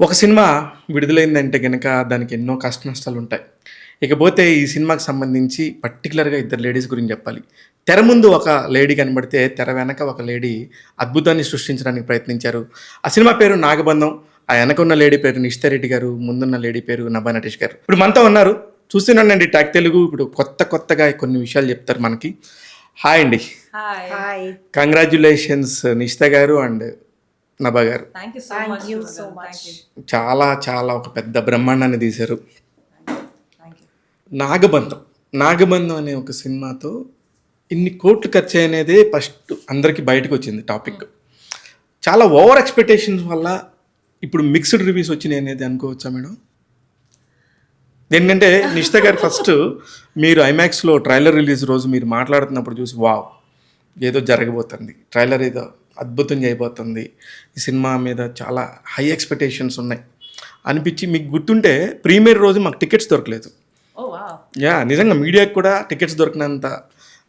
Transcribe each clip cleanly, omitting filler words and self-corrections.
ఒక సినిమా విడుదలైందంటే గనక దానికి ఎన్నో కష్ట నష్టాలు ఉంటాయి. ఇకపోతే ఈ సినిమాకి సంబంధించి పర్టిక్యులర్‌గా ఇద్దరు లేడీస్ గురించి చెప్పాలి. తెర ముందు ఒక లేడీ కనబడితే, తెర వెనక ఒక లేడీ అద్భుతాన్ని సృష్టించడానికి ప్రయత్నించారు. ఆ సినిమా పేరు 'నాగబంధం'. ఆ వెనక ఉన్న లేడీ పేరు నిషితా రెడ్డి గారు. ముందున్న లేడీ పేరు నభా నటేష్ గారు. ఇప్పుడు మనతో ఉన్నారు. చూస్తున్నానండి టాక్ తెలుగు. ఇప్పుడు కొత్తగా కొన్ని విషయాలు చెప్తారు మనకి. హాయ్ అండి. హాయ్. హాయ్. కంగ్రాచ్యులేషన్స్ నిషితా గారు అండ్ నభా గారు. Thank you so Thank much. you so much. చాలా ఒక పెద్ద బ్రహ్మాండాన్ని తీశారు. Thank you. నాగబంధం అనే ఒక సినిమాతో ఇన్ని కోట్లు ఖర్చు అనేది ఫస్ట్ అందరికీ బయటకు వచ్చింది టాపిక్. చాలా ఓవర్ ఎక్స్పెక్టేషన్స్ వల్ల ఇప్పుడు మిక్స్డ్ రివ్యూస్ వచ్చినాయి అనేది అనుకోవచ్చా మేడం? ఎందుకంటే నిషిత గారు ఫస్ట్ మీరు ఐమాక్స్లో ట్రైలర్ రిలీజ్ రోజు మీరు మాట్లాడుతున్నప్పుడు చూసి వావ్ ఏదో జరగబోతుంది, ట్రైలర్ ఏదో అద్భుతం చేయబోతుంది, ఈ సినిమా మీద చాలా హై ఎక్స్పెక్టేషన్స్ ఉన్నాయి అనిపించి, మీకు గుర్తుంటే ప్రీమియర్ రోజు మాకు టికెట్స్ దొరకలేదు. ఓ వావ్. నిజంగా మీడియాకి కూడా టికెట్స్ దొరికినంత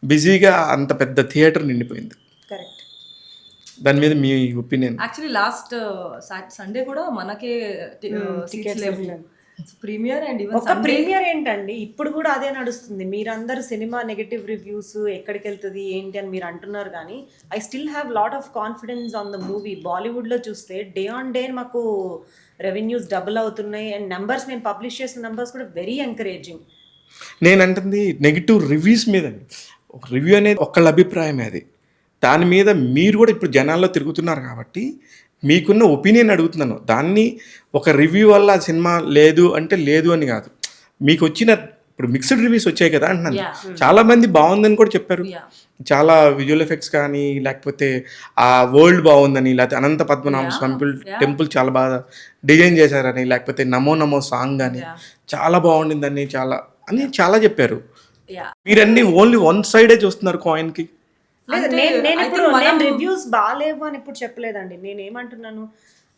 బిజీగా అంత పెద్ద థియేటర్ నిండిపోయింది. కరెక్ట్. దాని మీద మీ ఒపీనియన్? యాక్చువల్లీ లాస్ట్ సండే కూడా మనకే టికెట్స్ లేవు. ప్రీమియర్ అండ్ ఈవెన్ ఒక ప్రీమియర్ ఏంటండి, ఇప్పుడు కూడా అదే నడుస్తుంది. మీరందరూ సినిమా నెగటివ్ రివ్యూస్ ఎక్కడికి వెళ్తుంది ఏంటి అని మీరు అంటున్నారు, కానీ I still have lot of confidence on the movie. బాలీవుడ్లో చూస్తే డే ఆన్ డే మాకు రెవెన్యూస్ డబుల్ అవుతున్నాయి అండ్ నెంబర్స్ మేము పబ్లిష్ చేసిన నెంబర్స్ కూడా వెరీ ఎంకరేజింగ్. నేను అంటుంది నెగిటివ్ రివ్యూస్ మీద. ఒక రివ్యూ అనేది ఒకళ్ళ అభిప్రాయమే, అది దాని మీద మీరు కూడా ఇప్పుడు జనాల్లో తిరుగుతున్నారు కాబట్టి మీకున్న ఒపీనియన్ అడుగుతున్నాను. దాన్ని ఒక రివ్యూ వల్ల ఆ సినిమా లేదు అంటే లేదు అని కాదు, మీకు వచ్చిన ఇప్పుడు మిక్స్డ్ రివ్యూస్ వచ్చాయి కదా అంటున్నాను. చాలా మంది బాగుందని కూడా చెప్పారు. చాలా విజువల్ ఎఫెక్ట్స్ కానీ, లేకపోతే ఆ వరల్డ్ బాగుందని, లేకపోతే అనంత పద్మనాభ స్వామి టెంపుల్ చాలా బాగా డిజైన్ చేశారని, లేకపోతే నమో నమో సాంగ్ కానీ చాలా బాగుండిందని చాలా చెప్పారు. మీరన్నీ ఓన్లీ వన్ సైడే చూస్తున్నారు కాయిన్కి. లేదు, నేను రివ్యూస్ బాగాలేవు అని ఇప్పుడు చెప్పలేదండి. నేను ఏమంటున్నాను,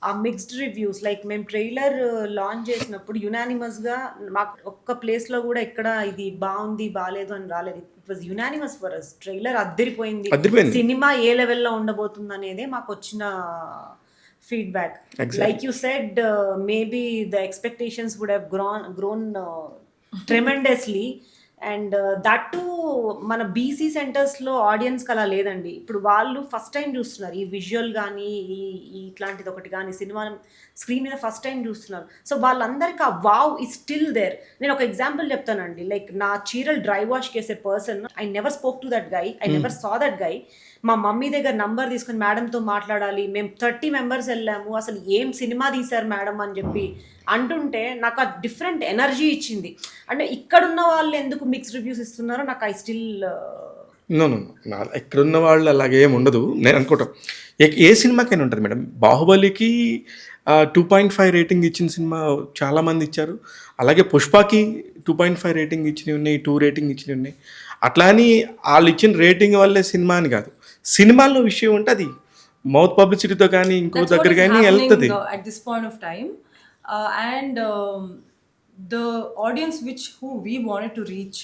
ఆ మిక్స్డ్ రివ్యూస్ లైక్ మేము ట్రైలర్ లాంచ్ చేసినప్పుడు యునానిమస్ గా మాకు ఒక్క ప్లేస్ లో కూడా ఇక్కడ ఇది బాగుంది బాగాలేదు అని రాలేదు. It was unanimous for us. Trailer అద్దరిపోయింది, సినిమా ఏ లెవెల్లో ఉండబోతుంది అనేదే మాకు వచ్చిన feedback. Like you said, maybe the expectations would have grown tremendously. And that to మన బీసీ సెంటర్స్లో ఆడియన్స్కి అలా లేదండి. ఇప్పుడు వాళ్ళు ఫస్ట్ టైం చూస్తున్నారు ఈ విజువల్ కానీ ఈ ఇట్లాంటిది ఒకటి కానీ సినిమా స్క్రీన్ మీద ఫస్ట్ టైం చూస్తున్నారు. సో వాళ్ళందరికీ ఆ వావ్ ఈ స్టిల్ దేర్. నేను ఒక ఎగ్జాంపుల్ చెప్తానండి. లైక్ నా చీరలు డ్రై వాష్ చేసే person, I never spoke to that guy, I never saw that guy. మా మమ్మీ దగ్గర నంబర్ తీసుకుని మేడంతో మాట్లాడాలి, మేము 30 మెంబర్స్ వెళ్ళాము, అసలు ఏం సినిమా తీశారు మేడం అని చెప్పి అంటుంటే నాకు ఆ డిఫరెంట్ ఎనర్జీ ఇచ్చింది. అంటే ఇక్కడున్న వాళ్ళు ఎందుకు మిక్స్ రివ్యూస్ ఇస్తున్నారో నాకు ఐ స్టిల్ నో ఇక్కడున్న వాళ్ళు అలాగే ఏమి ఉండదు. నేను అనుకుంటాం ఏ సినిమాకైనా ఉంటుంది మేడం. బాహుబలికి 2.5 రేటింగ్ ఇచ్చిన సినిమా చాలామంది ఇచ్చారు. అలాగే పుష్పకి 2.5 రేటింగ్ ఇచ్చినవి ఉన్నాయి, 2 రేటింగ్ ఇచ్చినవి ఉన్నాయి. అట్లా అని వాళ్ళు ఇచ్చిన రేటింగ్ వల్లే సినిమా అని కాదు. సినిమాల్లో విషయం ఉంటే అది మౌత్ పబ్లిసిటీతో కానీ ఇంకో దగ్గర కానీ వెళ్తుంది. at this point of time, and the audience who we wanted to reach,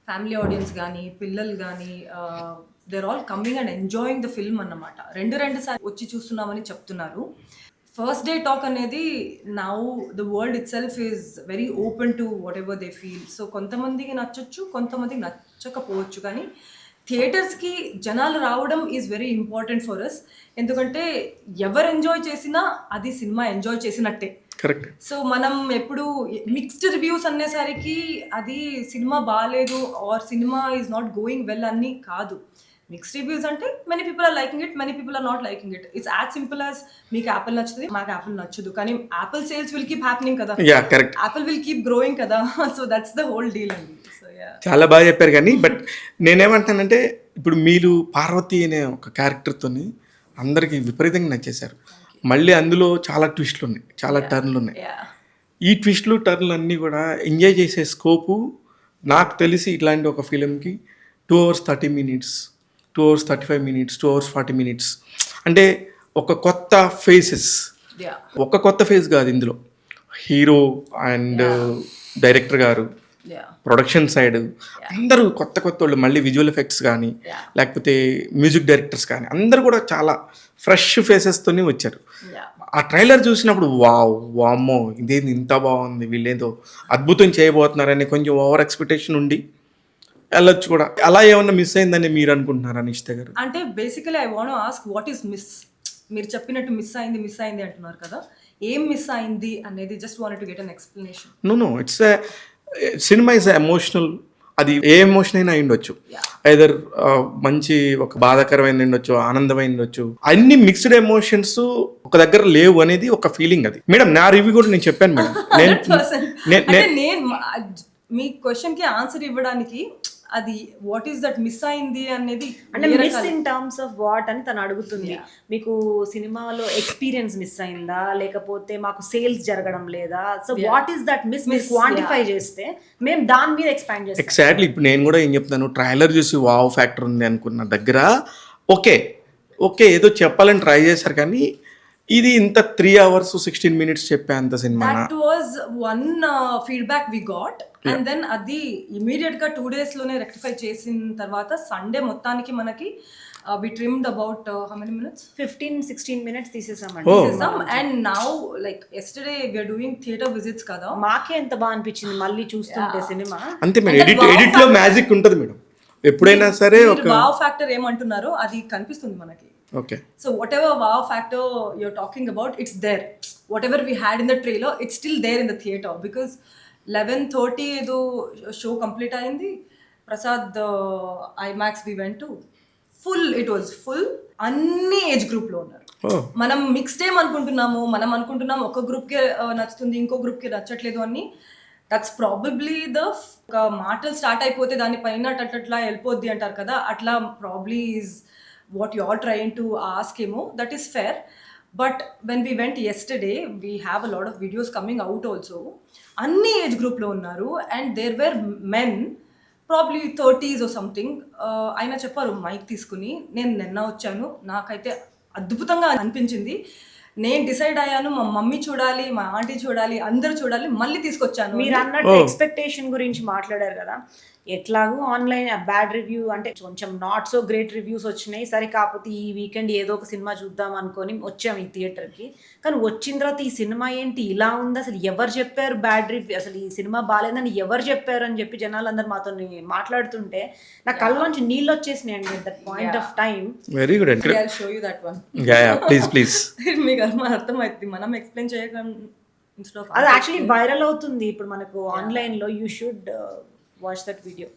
family audience గానీ పిల్లలు కానీ, they're all coming and enjoying the film అన్నమాట. రెండు సార్లు వచ్చి చూస్తున్నామని చెప్తున్నారు. ఫస్ట్ డే టాక్ అనేది now the world itself is very open to whatever they feel. So కొంతమందికి నచ్చొచ్చు, కొంతమందికి నచ్చకపోవచ్చు, కానీ థియేటర్స్కి జనాలు రావడం is very important for us. ఎందుకంటే ఎవరు ఎంజాయ్ చేసినా అది సినిమా ఎంజాయ్ చేసినట్టే. కరెక్ట్. సో మనం ఎప్పుడు మిక్స్డ్ రివ్యూస్ అనేసరికి అది సినిమా బాగాలేదు or cinema is not going well అని కాదు. మిక్స్డ్ రివ్యూస్ అంటే many people are liking it, many people are not liking it. It's as simple as మీకు యాపిల్ నచ్చుతుంది, మాకు యాపిల్ నచ్చదు, కానీ Apple sales will keep happening కదా, యాపిల్ విల్ కీప్ గ్రోయింగ్ కదా. So that's the whole deal అండి. So చాలా బాగా చెప్పారు. కానీ బట్ నేనేమంటానంటే ఇప్పుడు మీరు పార్వతి అనే ఒక క్యారెక్టర్తోని అందరికీ విపరీతంగా నచ్చేశారు. మళ్ళీ అందులో చాలా ట్విస్ట్లు ఉన్నాయి, చాలా టర్న్లు ఉన్నాయి. ఈ ట్విస్ట్లు టర్న్లు అన్నీ కూడా ఎంజాయ్ చేసే స్కోపు నాకు తెలిసి ఇట్లాంటి ఒక ఫిలింకి 2 hours 30 minutes, 2 hours 35 minutes, 2 hours 40 minutes అంటే ఒక కొత్త ఫేసెస్, ఒక కొత్త ఫేస్ కాదు ఇందులో. హీరో అండ్ డైరెక్టర్ గారు, ప్రొడక్షన్ సైడ్ అందరూ కొత్త వాళ్ళు, మళ్ళీ విజువల్ ఎఫెక్ట్స్ కానీ లేకపోతే మ్యూజిక్ డైరెక్టర్స్ కానీ అందరూ కూడా చాలా ఫ్రెష్ ఫేసెస్తోనే వచ్చారు. ఆ ట్రైలర్ చూసినప్పుడు వామ్మో ఇదేంది ఇంత బాగుంది, వీళ్ళేదో అద్భుతం చేయబోతున్నారని కొంచెం ఓవర్ ఎక్స్పెక్టేషన్ ఉండి వెళ్ళొచ్చు కూడా. అలా ఏమన్నా మిస్ అయిందని మీరు అనుకుంటున్నారా నిషిత గారు? అంటే basically I want ask what is miss. మీరు చెప్పినట్టు మిస్ అయింది అంటున్నారు కదా, ఏం మిస్ అయింది అనేది just wanted to get an explanation. No it's cinema is emotional. అది ఏ ఎమోషన్ అయినా అయిండొచ్చు, ఐదర్ మంచి ఒక బాధాకరమైంది ఉండొచ్చు, ఆనందమైంది ఉండొచ్చు, అన్ని మిక్స్డ్ ఎమోషన్స్ ఒక దగ్గర లేవు అనేది ఒక ఫీలింగ్. అది మేడం నా రివ్యూ కూడా నేను చెప్పాను మేడం. నేను మీ క్వశ్చన్ కి ఆన్సర్ ఇవ్వడానికి అది వాట్ ఈస్ దట్ మిస్ అయింది అనేది అంటే miss in terms of what అని తను అడుగుతుంది. మీకు సినిమాలో ఎక్స్పీరియన్స్ మిస్ అయిందా, లేకపోతే మాకు సేల్స్ జరగడం లేదా? So what is that miss మీరు క్వాంటిఫై చేస్తే మేము దాని మీద ఎక్స్పాండ్ చేస్తాం. ఎగ్జాక్ట్లీ. ఇప్పుడు నేను కూడా ఏం చెప్తాను, ట్రైలర్ చూసి వావ్ ఫ్యాక్టర్ ఉంది అనుకున్న దగ్గర ఓకే ఏదో చెప్పాలని ట్రై చేశారు, కానీ ఇది ఇంత 3 hours 16 minutes చెప్పే అంత cinema. That was one feedback we got. And then అది ఇమీడియట్ గా 2 days లోనే రెక్టిఫై చేసిన తర్వాత సండే మొత్తానికి మనకి we trimmed about how many minutes 15-16 minutes తీసేసామండి. And now like yesterday we are doing theatre visits కదా, మాకే ఎంత బాగా అనిపించింది మళ్ళీ చూస్తుంటే సినిమా. అంతే మేడం, ఎడిట్ లో మ్యాజిక్ ఉంటుంది మేడం ఎప్పుడైనా సరే. ఒక వావ్ ఫ్యాక్టర్ ఏమంటున్నారో అది కనిపిస్తుంది మనకి. Okay. So whatever wow factor you're talking about, it's there. Whatever we had in the trailer, it's still there in the theater because 11:30 ఏదో షో కంప్లీట్ అయింది. Prasad IMAX we went to. It was full. అన్ని age group లో ఉన్నారు. మనం mixed ఏం అనుకుంటున్నాము, మనం అనుకుంటున్నాము ఒక గ్రూప్ కి నచ్చుతుంది, ఇంకో గ్రూప్ కి నచ్చట్లేదు అని. దట్స్ ప్రాబబ్లీ మాటలు స్టార్ట్ అయిపోతే దానిపైన అట్లా వెళ్ళిపోద్ది అంటారు కదా, అట్లా probably is what you are trying to ask him. That is fair, but when we went yesterday we have a lot of videos coming out also. Anni age group lo unnaru and there were men probably 30s or something. Aina chepparu mic తీసుకుని నేను నిన్న వచ్చాను, నాకైతే అద్భుతంగా అనిపించింది, నేను decide అయ్యాను మా మమ్మీ చూడాలి, మా ఆంటీ చూడాలి, అందరూ చూడాలి, మళ్ళీ తీసుకొచ్చాను. మీరు అన్నట్టు ఎక్స్పెక్టేషన్ గురించి మాట్లాడారు కదా, ఎట్లాగూ ఆన్లైన్ బ్యాడ్ రివ్యూ అంటే కొంచెం నాట్ సో గ్రేట్ రివ్యూస్ వచ్చినాయి. సరే కాకపోతే ఈ వీకెండ్ ఏదో ఒక సినిమా చూద్దాం అనుకొని వచ్చాము ఈ థియేటర్కి. కానీ వచ్చిన తర్వాత ఈ సినిమా ఏంటి ఇలా ఉంది, అసలు ఎవరు చెప్పారు బ్యాడ్ రివ్యూ, అసలు ఈ సినిమా బాగాలేదని ఎవరు చెప్పారు అని చెప్పి జనాలు అందరు మాతో మాట్లాడుతుంటే నా కళ్ళలోంచి నీళ్ళు వచ్చేసినాయండి at that point of time. Very good. I'll show you that one. Please మీకు అర్థమైంది, మనం ఎక్స్ప్లెయిన్ చేయకుండా అది యాక్చువల్లీ వైరల్ అవుతుంది ఇప్పుడు మనకు ఆన్లైన్ లో. You should watch that video.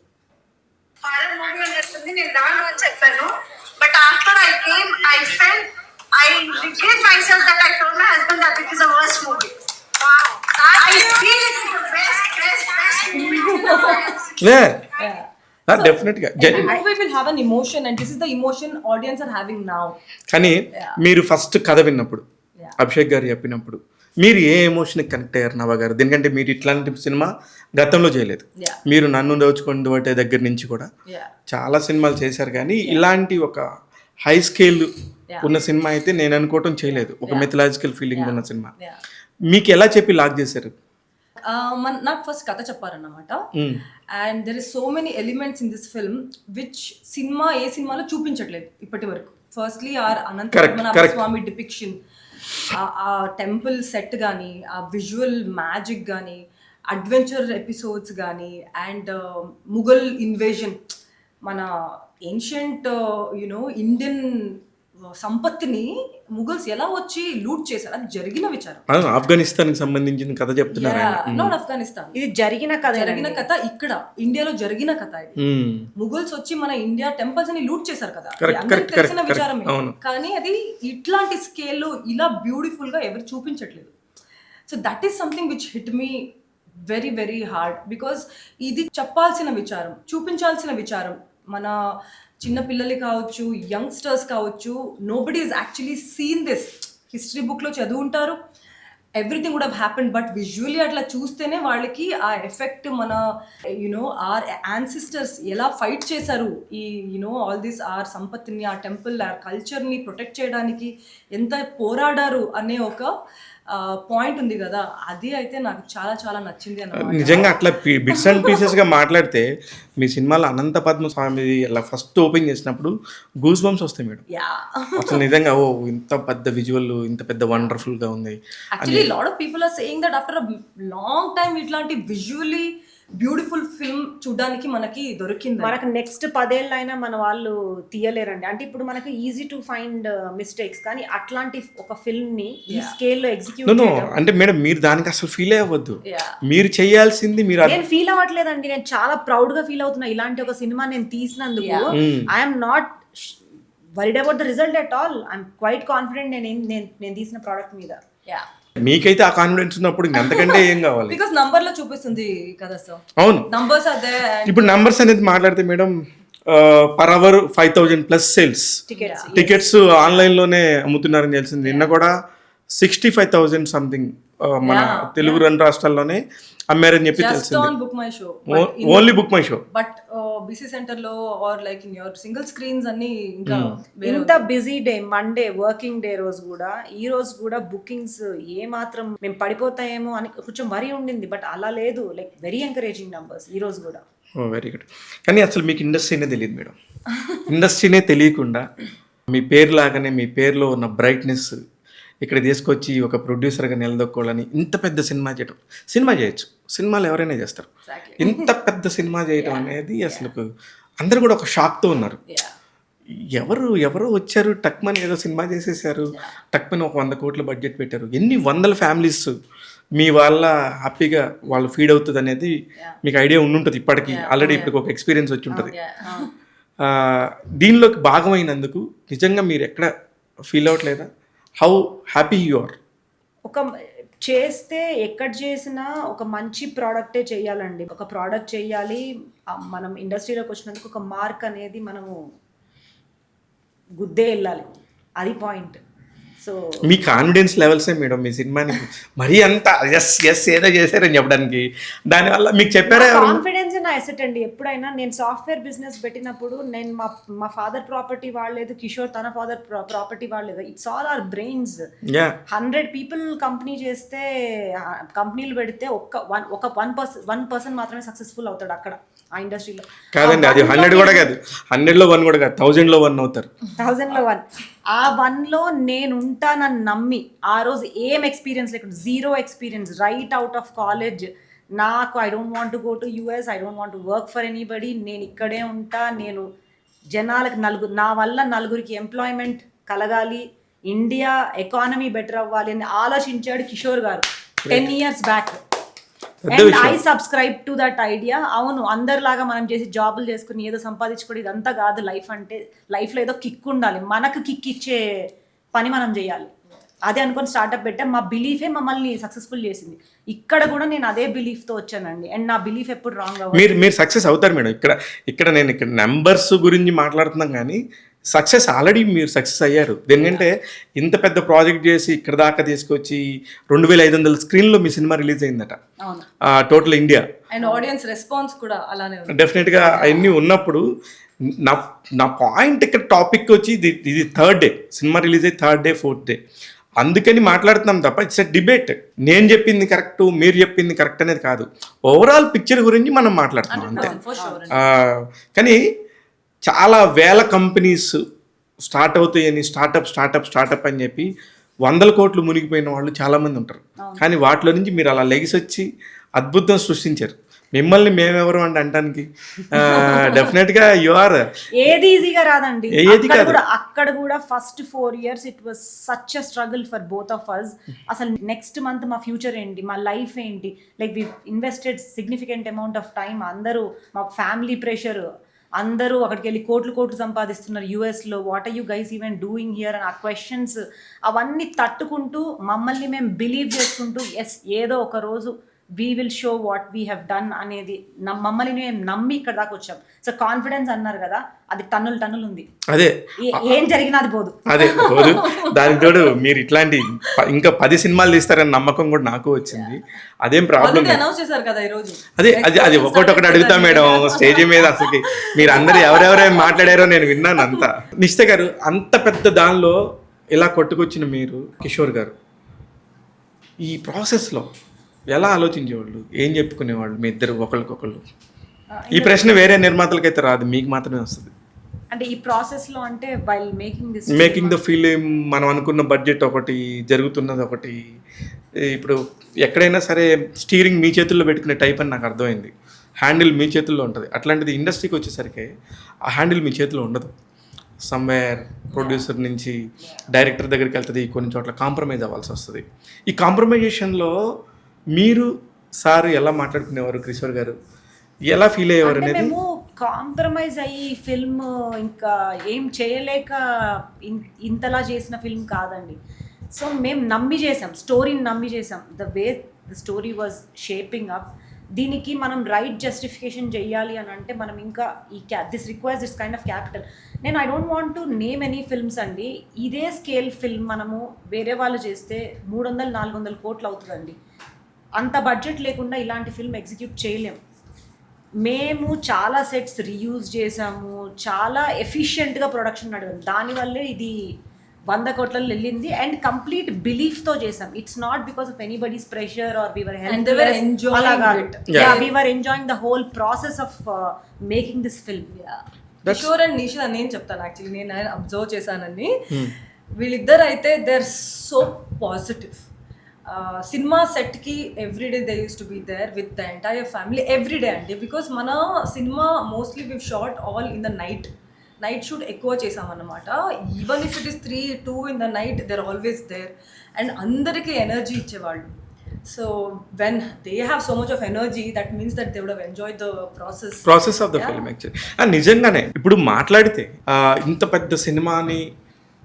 Horror movie అన్నట్టుంది, నేను దాని గురించి చెప్పాను. But after I came I felt I regret myself that I told my husband that it is the worst movie. I feel it is the best movie. Definitely we will have an emotion and this is the emotion audience are having now. కానీ మీరు first కథ విన్నప్పుడు అభిషేక్ గారు చెప్పినప్పుడు మీరు ఏ ఎమోషన్కి connect అయ్యారు నవ గారు? దీనికంటే మీరు ఇట్లాంటి సినిమా గతంలో చేయలేదు. మీరు నన్ను దోచుకొని ఒకటే దగ్గర నుంచి కూడా చాలా సినిమాలు చేశారు, కానీ ఇలాంటి ఒక హై స్కేల్ ఉన్న సినిమా అయితే నేను అనుకోవటం చేయలేదు. ఒక మెథలాజికల్ ఫీలింగ్ ఉన్న సినిమా మీకు ఎలా చెప్పి లాక్ చేశారు? నాకు ఫస్ట్ కథ చెప్పారన్నమాట. And there is so many elements in this film which ఏ సినిమాలో చూపించట్లేదు ఇప్పటి వరకు. Firstly our Anantha Swamy depiction, ఆ టెంపుల్ సెట్ కానీ, ఆ విజువల్ మ్యాజిక్ కానీ, అడ్వెంచర్ ఎపిసోడ్స్ కానీ, అండ్ ముఘల్ ఇన్వేజన్, మన ఏన్షియంట్ ఇండియన్ సంపత్తిని ముఘల్స్ ఎలా వచ్చి లూట్ చేశారు, అది జరిగిన విచారం. ఆఫ్ఘనిస్తాన్ కి సంబంధించిన కథ చెప్తున్నారు. నాట్ ఆఫ్ఘనిస్తాన్, ఇది జరిగిన కథ ఇక్కడ ఇండియాలో జరిగిన కథ. ఇది ముఘల్స్ వచ్చి మన ఇండియా టెంపుల్స్ అని లూట్ చేశారు కదా, అందరికి తెలిసిన విచారమే. కానీ అది ఇట్లాంటి స్కేల్లో ఇలా బ్యూటిఫుల్ గా ఎవరు చూపించట్లేదు. So that is something which hit me very very hard, because ఇది చెప్పాల్సిన విచారం, చూపించాల్సిన విచారం. మన చిన్న పిల్లలు కావచ్చు, యంగ్స్టర్స్ కావచ్చు, nobody is actually seen this. History బుక్లో చదువుంటారు, everything would have happened, but visually అట్లా చూస్తేనే వాళ్ళకి ఆ ఎఫెక్ట్, మన ఆర్ యాన్సిస్టర్స్ ఎలా ఫైట్ చేశారు ఈ ఆల్ దిస్ ఆర్ సంపత్తిని, ఆ టెంపుల్, ఆ కల్చర్ని ప్రొటెక్ట్ చేయడానికి ఎంత పోరాడారు అనే ఒక పాయింట్ ఉంది కదా, అది అయితే నాకు చాలా చాలా నచ్చింది అన్నమాట. నిజంగా అట్లా బిట్స్ అండ్ పీసెస్గా మాట్లాడితే మీ సినిమాలో అనంత పద్మ స్వామి అలా ఫస్ట్ ఓపెన్ చేసినప్పుడు గూస్ బంప్స్ వస్తాయి మేడం. యా, అసలు నిజంగా ఓ ఇంత పెద్ద విజువల్, ఇంత పెద్ద వండర్ఫుల్గా ఉంది. Actually lot of people are saying that after a long time ఇట్లాంటి విజువల్లీ బ్యూటిఫుల్ ఫిల్మ్ చూడడానికి మనకి దొరికింది. మనకు నెక్స్ట్ 10 ఏళ్ళైనా మన వాళ్ళు తీయలేరండి. అంటే ఇప్పుడు మనకు ఈజీ టు ఫైండ్ మిస్టేక్స్, కానీ అట్లాంటి ఒక ఫిల్మ్ ని ఈ స్కేల్ లో ఎగ్జిక్యూట్ నో అంటే మేడం మీరు దానికి అసలు ఫీల్ అవ్వద్దు. Yeah. మీరు చేయాల్సింది మీరు నేను ఫీల్ అవ్వట్లేదండి, నేను చాలా ప్రౌడ్ గా ఫీల్ అవుతున్నా ఇలాంటి ఒక సినిమా నేను తీసినందుకు. I'm not worried about the result at all. I'm quite confident నేను తీసిన ప్రోడక్ట్ మీద. యా, మీకైతే ఆ కాన్ఫిడెన్స్ ఉన్నప్పుడు అంతకంటే ఏం కావాలి? బికాస్ నంబర్ లో చూపిస్తుంది కదా సార్. అవును, నంబర్స్ ఆర్ దేర్. ఇప్పుడు నంబర్స్ అనేది మాట్లాడితే madam per hour 5,000+ sales tickets ఆన్లైన్లోనే అమ్ముతున్నారని తెలిసింది. నిన్న కూడా 65,000 సంథింగ్ మన తెలుగు 2 రాష్ట్రాల్లోనే అమ్మారని చెప్పి జస్ట్ తెలిసింది. On book my show, only book my show. But BC centre లో or like in your single screens అన్ని ఇంకా ఇంత busy day, Monday working day రోజు కూడా, ఈ రోజు కూడా బుకింగ్స్ ఏ మాత్రం మేము పడిపోతాయేమో అని కొంచెం వరి ఉండింది, బట్ అలా లేదు. లైక్ వెరీ ఎంకరేజింగ్ నంబర్స్ ఈ రోజు కూడా. Very good. కానీ అసలు మీకు ఇండస్ట్రీనే తెలియదు మేడం. ఇండస్ట్రీనే తెలియకుండా మీ పేరు లాగానే మీ పేరులో ఉన్న బ్రైట్నెస్ ఇక్కడ తీసుకొచ్చి ఒక ప్రొడ్యూసర్గా నిలదొక్కోవాలని ఇంత పెద్ద సినిమా చేయడం. సినిమా చేయొచ్చు, సినిమాలు ఎవరైనా చేస్తారు. ఇంత పెద్ద సినిమా చేయడం అనేది అసలు అందరూ కూడా ఒక షాక్తో ఉన్నారు. ఎవరు వచ్చారు, టక్మని ఏదో సినిమా చేసేసారు, టక్మని ఒక 100 కోట్ల బడ్జెట్ పెట్టారు, ఎన్ని వందల ఫ్యామిలీస్ మీ వాళ్ళ హ్యాపీగా వాళ్ళు ఫీడ్ అవుతుంది అనేది మీకు ఐడియా ఉండుంటుంది ఇప్పటికీ. ఆల్రెడీ ఇప్పుడు ఒక ఎక్స్పీరియన్స్ వచ్చి ఉంటుంది. దీనిలోకి భాగమైనందుకు నిజంగా మీరు ఎక్కడ ఫీల్ అవ్వట్లేదా? How happy you are? ఒక చేస్తే ఎక్కడ చేసినా ఒక మంచి ప్రోడక్టే చేయాలండి. ఒక ప్రోడక్ట్ చేయాలి, మనం ఇండస్ట్రీలోకి వచ్చినందుకు ఒక మార్క్ అనేది మనము గుద్దే వెళ్ళాలి, అది పాయింట్. సో మీ కాన్ఫిడెన్స్ లెవెల్సే మేడం మీ సినిమాని మరీ అంత ఎస్ ఏదో చేశారని చెప్పడానికి. దానివల్ల మీకు చెప్పారా? కాన్ఫిడెన్స్ నా ఎసెట్ అండి. ఎప్పుడైనా నేను సాఫ్ట్వేర్ బిజినెస్ పెట్టినప్పుడు నేను మా ఫాదర్ ప్రాపర్టీ వాడలేదు, కిషోర్ తన ఫాదర్ ప్రాపర్టీ వాడలేదు. It's all our brains. 100 people company చేస్తే, కంపెనీలు పెడితే ఒక 1% మాత్రమే సక్సెస్ఫుల్ అవుతాడు అక్కడ ఆ ఇండస్ట్రీలో. కాదండి, అది 100 కూడా కాదు, 100లో 1 కూడా కాదు, 1000లో 1 అవుతారు. 1000లో 1. ఆ 1లో నేను ఉంటానని నమ్మి, ఆ రోజు ఏం ఎక్స్పీరియన్స్ లేకుండా, 0 experience, right out of college, నాకు I don't want to go to US, I don't want to work for anybody, నేను ఇక్కడే ఉంటా, నేను జనాలకు నా వల్ల నలుగురికి ఎంప్లాయ్మెంట్ కలగాలి, ఇండియా ఎకానమీ బెటర్ అవ్వాలి అని ఆలోచించాడు కిషోర్ గారు 10 years back. And I subscribe to that idea. అవును, అందరిలాగా మనం చేసి జాబులు చేసుకుని ఏదో సంపాదించుకోవడం ఇదంతా కాదు లైఫ్ అంటే. లైఫ్లో ఏదో కిక్ ఉండాలి, మనకు కిక్ ఇచ్చే పని మనం చేయాలి. అదే అనుకొని స్టార్ట్అప్ పెట్టాం. మా బిలీఫే మమ్మల్ని సక్సెస్ఫుల్ చేసింది. ఇక్కడ కూడా నేను అదే బిలీఫ్తో వచ్చానండి, అండ్ నా బిలీఫ్ ఎప్పుడు రాంగ్ అవ్వదు. మీరు సక్సెస్ అవుతారు మేడం. ఇక్కడ నేను ఇక్కడ నెంబర్స్ గురించి మాట్లాడుతున్నాం కానీ సక్సెస్ ఆల్రెడీ మీరు సక్సెస్ అయ్యారు. ఎందుకంటే ఇంత పెద్ద ప్రాజెక్ట్ చేసి ఇక్కడ దాకా తీసుకొచ్చి 2500 స్క్రీన్లో మీ సినిమా రిలీజ్ అయిందట total India. And audience response కూడా అలానే ఉంది. డెఫినెట్గా అవన్నీ ఉన్నప్పుడు నా పాయింట్ ఇక్కడ టాపిక్ వచ్చి ఇది 3rd డే సినిమా రిలీజ్ అయ్యి 3rd డే 4th డే అందుకని మాట్లాడుతున్నాం తప్ప ఇట్స్ ఎ డిబేట్. నేను చెప్పింది కరెక్ట్, మీరు చెప్పింది కరెక్ట్ అనేది కాదు, ఓవరాల్ పిక్చర్ గురించి మనం మాట్లాడుతున్నాం అంతే. కానీ చాలా వేల కంపెనీస్ స్టార్ట్ అవుతాయని స్టార్టప్ అని చెప్పి 100 కోట్లు మునిగిపోయిన వాళ్ళు చాలామంది ఉంటారు. కానీ వాటిలో నుంచి మీరు అలా లెగిసి వచ్చి అద్భుతం సృష్టించారు. మిమ్మల్ని మేమెవరు అంటే అంటానికి డెఫినెట్గా యు ఆర్. ఏది ఈజీగా రాదండి. అక్కడ కూడా first 4 years it was such a struggle for both of us. అసలు నెక్స్ట్ మంత్ మా ఫ్యూచర్ ఏంటి, మా లైఫ్ ఏంటి, like we invested significant amount of time. అందరూ మా ఫ్యామిలీ ప్రెషర్, అందరూ అక్కడికి వెళ్ళి కోట్లు సంపాదిస్తున్నారు యుఎస్లో, what are you guys even doing here అని ఆ క్వశ్చన్స్ అవన్నీ తట్టుకుంటూ మమ్మల్ని మేము బిలీవ్ చేసుకుంటూ ఎస్ ఏదో ఒక రోజు we will show what we have done అనేది మమ్మల్ని మేము నమ్మి ఇక్కడ దాకా వచ్చాం. సో కాన్ఫిడెన్స్ అన్నారు కదా, అది టన్నులు ఉంది. అదే ఏం జరిగినా అది పోదు. దానికి తోడు మీరు ఇట్లాంటి ఇంకా 10 సినిమాలు తీస్తారని నమ్మకం కూడా నాకు వచ్చింది. అదేం ప్రాబ్లం. అది ఒకటి అడుగుతా మేడం స్టేజ్ మీద. అసలు మీరు అందరు ఎవరెవరేం మాట్లాడారో నేను విన్నాను అంతా. నిష్ఠ గారు, అంత పెద్ద దానిలో ఇలా కొట్టుకొచ్చిన మీరు కిషోర్ గారు ఈ ప్రాసెస్లో ఎలా ఆలోచించేవాళ్ళు, ఏం చెప్పుకునేవాళ్ళు మీ ఇద్దరు ఒకళ్ళకొకళ్ళు? ఈ ప్రశ్న వేరే నిర్మాతలకైతే రాదు, మీకు మాత్రమే వస్తుంది. అంటే ఈ ప్రాసెస్ లో అంటే వైల్ మేకింగ్ ద ఫిలిం, మనం అనుకున్న బడ్జెట్ ఒకటి, జరుగుతున్నది ఒకటి. ఇప్పుడు ఎక్కడైనా సరే స్టీరింగ్ మీ చేతుల్లో పెట్టుకునే టైప్ అని నాకు అర్థమైంది. హ్యాండిల్ మీ చేతుల్లో ఉంటుంది. అట్లాంటిది ఇండస్ట్రీకి వచ్చేసరికి ఆ హ్యాండిల్ మీ చేతిలో ఉండదు. సమ్వేర్ ప్రొడ్యూసర్ నుంచి డైరెక్టర్ దగ్గరికి వెళ్తుంది, కొన్ని చోట్ల కాంప్రమైజ్ అవ్వాల్సి వస్తుంది. ఈ కాంప్రమైజేషన్లో మీరు సార్ ఎలా మాట్లాడుకునేవారు, కిషోర్ గారు ఎలా ఫీల్ అయ్యేవారు అనేది? మేము కాంప్రమైజ్ అయ్యి ఫిల్మ్ ఇంకా ఏం చేయలేక ఇంతలా చేసిన ఫిల్మ్ కాదండి. సో మేము నమ్మి చేసాం, స్టోరీని నమ్మి చేసాం. The way the story was shaping up, దీనికి మనం రైట్ జస్టిఫికేషన్ చెయ్యాలి అని అంటే మనం ఇంకా this requires this kind of capital. నేను I don't want to name any films అండి. ఇదే స్కేల్ ఫిల్మ్ మనము వేరే వాళ్ళు చేస్తే 300-400 కోట్లు అవుతుందండి. అంత బడ్జెట్ లేకుండా ఇలాంటి ఫిల్మ్ ఎగ్జిక్యూట్ చేయలేం. మేము చాలా సెట్స్ రీయూజ్ చేసాము, చాలా ఎఫిషియెంట్గా ప్రొడక్షన్ నడిపాము. దానివల్లే ఇది 100 కోట్లలో వెళ్ళింది. అండ్ కంప్లీట్ బిలీఫ్తో చేసాం. It's not because of anybody's pressure or we were enjoying the whole process of making this film. Kishore and Nisha నేను చెప్తాను, యాక్చువల్లీ నేను అబ్జర్వ్ చేశానని. వీళ్ళిద్దరు అయితే they are so positive. Cinema సెట్కి everyday they use to be there with the entire family everyday అండి. Because మన cinema mostly we shot all in the night shoot ఎక్కువ చేసామన్నమాట. Even if it is 3-2 in the night they are always there. And అందరికీ energy ఇచ్చేవాళ్ళు. So when they have so much of energy, that means that they would have enjoyed the process of the film actually. నిజంగానే ఇప్పుడు మాట్లాడితే ఇంత పెద్ద సినిమాని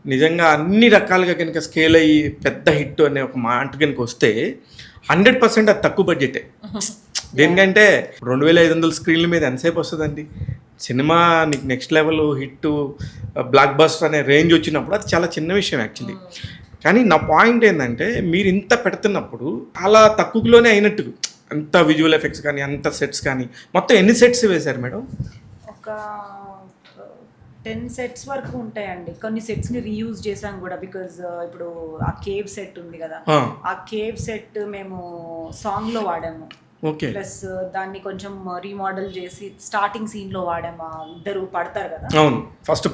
నిజంగా అన్ని రకాలుగా కనుక స్కేల్ అయ్యి పెద్ద హిట్ అనే ఒక మాట కనుక వస్తే 100% అది తక్కువ బడ్జెటే. దేనికంటే 2500 స్క్రీన్ల మీద ఎంతసేపు వస్తుందండి సినిమా? నీకు next level hit, block buster అనే రేంజ్ వచ్చినప్పుడు అది చాలా చిన్న విషయం యాక్చువల్లీ. కానీ నా పాయింట్ ఏంటంటే మీరు ఇంత పెడుతున్నప్పుడు చాలా తక్కువలోనే అయినట్టు, అంత విజువల్ ఎఫెక్ట్స్ కానీ అంత సెట్స్ కానీ మొత్తం ఎన్ని సెట్స్ వేశారు మేడం? ఒక 10 సెట్స్ వరకు ఉంటాయండి. కొన్ని సెట్స్ని రీయూజ్ చేసాం కూడా. బికాజ్ ఇప్పుడు ఆ కేవ్ సెట్ ఉంది కదా, ఆ కేవ్ సెట్ మేము సాంగ్లో వాడాము. ఓకే. ప్లస్ దాన్ని కొంచెం రీమోడల్ చేసి స్టార్టింగ్ సీన్లో వాడాము. ఇద్దరు పడతారు కదా, అవును, ఫస్ట్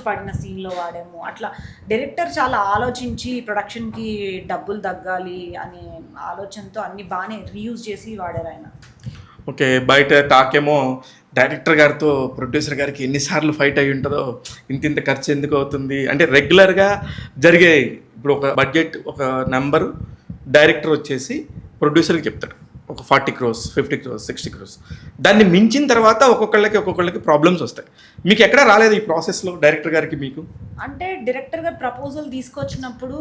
పడిన సీన్లో వాడాము. అట్లా డైరెక్టర్ చాలా ఆలోచించి ప్రొడక్షన్కి డబ్బులు తగ్గాలి అనే ఆలోచనతో అన్ని బాగానే రీయూజ్ చేసి వాడారు ఆయన. ఓకే. బయట టాకేమో డైరెక్టర్ గారితో ప్రొడ్యూసర్ గారికి ఎన్నిసార్లు ఫైట్ అయి ఉంటుందో, ఇంత ఖర్చు ఎందుకు అవుతుంది అంటే రెగ్యులర్గా జరిగే. ఇప్పుడు ఒక బడ్జెట్ ఒక నెంబరు డైరెక్టర్ వచ్చేసి ప్రొడ్యూసర్కి చెప్తాడు, ఒక 40 crores, 50 crores, 60 crores. దాన్ని మించిన తర్వాత ఒక్కొక్కళ్ళకి ప్రాబ్లమ్స్ వస్తాయి. మీకు ఎక్కడ రాలేదు ఈ ప్రాసెస్లో డైరెక్టర్ గారికి మీకు? అంటే డైరెక్టర్ గారు ప్రపోజల్ తీసుకొచ్చినప్పుడు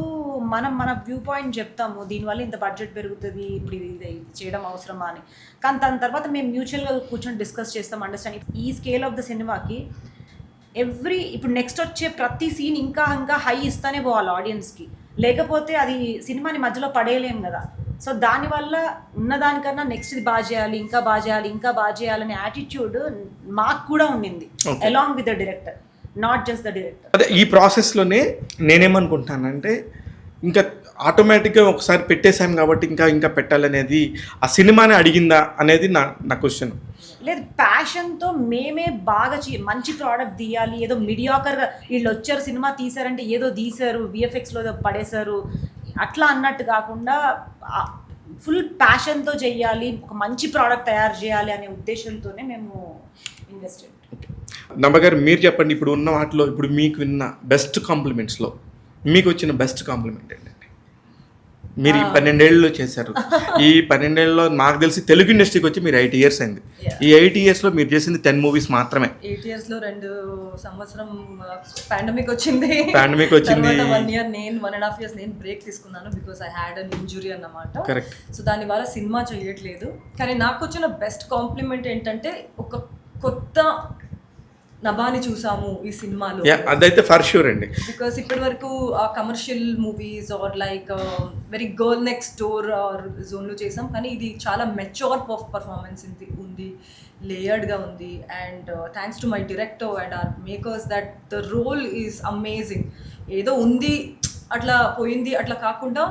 మన వ్యూ పాయింట్ చెప్తాము, దీనివల్ల ఇంత బడ్జెట్ పెరుగుతుంది, ఇప్పుడు ఇది చేయడం అవసరమా అని. కానీ దాని తర్వాత మేము మ్యూచువల్గా కూర్చొని డిస్కస్ చేస్తాం, అండర్స్టాండింగ్. ఈ స్కేల్ ఆఫ్ ద సినిమాకి ఇప్పుడు నెక్స్ట్ వచ్చే ప్రతి సీన్ ఇంకా హై ఇస్తానే పోవాలి ఆడియన్స్కి, లేకపోతే అది సినిమాని మధ్యలో పడేయలేం కదా. సో దానివల్ల ఉన్నదానికన్నా నెక్స్ట్ ఇది బాగా చేయాలి, ఇంకా బాగా చేయాలనే యాటిట్యూడ్ మాకు కూడా ఉండింది, along with the director, not just the director. అదే ఈ ప్రాసెస్లోనే నేనేమనుకుంటానంటే ఇంకా ఆటోమేటిక్గా ఒకసారి పెట్టేశాను కాబట్టి ఇంకా పెట్టాలనేది ఆ సినిమానే అడిగిందా అనేది నా క్వశ్చన్. లేదు, ప్యాషన్తో మేమే బాగా మంచి ప్రోడక్ట్ తీయాలి. ఏదో మీడియాకర్గా వీళ్ళు వచ్చారు సినిమా తీశారంటే ఏదో తీశారు, విఎఫ్ఎక్స్లో ఏదో పడేశారు అట్లా అన్నట్టు కాకుండా ఫుల్ ప్యాషన్తో చెయ్యాలి, ఒక మంచి ప్రోడక్ట్ తయారు చేయాలి అనే ఉద్దేశంతోనే మేము ఇన్వెస్టెడ్. నమ్మగారు మీరు చెప్పండి, ఇప్పుడు ఉన్న వాటిలో ఇప్పుడు మీకు విన్న బెస్ట్ కాంప్లిమెంట్స్లో మీకు వచ్చిన బెస్ట్ కాంప్లిమెంట్ ఏంటంటే? మీరు ఈ 12 ఏళ్ళలో చేశారు. ఈ 12 ఏళ్ళలో నాకు తెలిసి తెలుగు ఇండస్ట్రీకి వచ్చి మీరు 8 years అయింది. ఈ 8 yearsలో మీరు చేసింది 10 movies మాత్రమే. 8 yearsలో 2 సంవత్సరం పాండమిక్ వచ్చింది. 1 year నేను 1.5 years నేను బ్రేక్ తీసుకున్నాను because I had an injury అన్నమాట. కరెక్ట్. సో దానివల్ల సినిమా చేయట్లేదు. కానీ నాకు వచ్చిన బెస్ట్ కాంప్లిమెంట్ ఏంటంటే ఒక కొత్త నభాని చూసాము ఈ సినిమాలో. అదైతే ఫర్ షూర్ అండి. బికాస్ ఇప్పటి వరకు commercial movies are like very girl next door జోన్లో చేసాం, కానీ ఇది చాలా మెచ్యూర్ పర్ఫార్మెన్స్ ఉంది, లేయర్డ్గా ఉంది. And thanks to my director and our makers that the role is amazing. ఏదో ఉంది అట్లా పోయింది అట్లా కాకుండా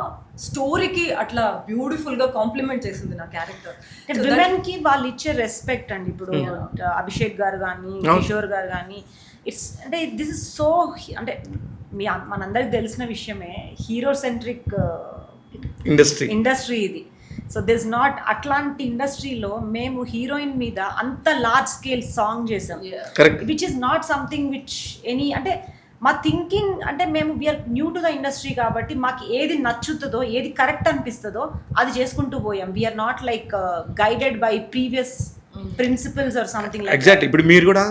స్టోరీకి అట్లా బ్యూటిఫుల్ గా కాంప్లిమెంట్ చేసింది నా క్యారెక్టర్. విమెన్ కి వాళ్ళు ఇచ్చే రెస్పెక్ట్ అండి. ఇప్పుడు అభిషేక్ గారు కానీ కిషోర్ గారు కానీ ఇట్స్ అంటే దిస్ ఇస్ సో అంటే మనందరికి తెలిసిన విషయమే, హీరో సెంట్రిక్ ఇండస్ట్రీ ఇది. సో దిస్ నాట్ అట్లాంటి ఇండస్ట్రీలో మేము హీరోయిన్ మీద అంత లార్జ్ స్కేల్ సాంగ్ చేసాం, which is not something which any అంటే మా థింకింగ్ అంటే మేము we are new to the industry కాబట్టి మాకు ఏది నచ్చుతుందో ఏది కరెక్ట్ అనిపిస్తుందో అది చేసుకుంటూ పోయాం. We are not like guided by previous principles or something like. Exact. ఇప్పుడు మీరు కూడా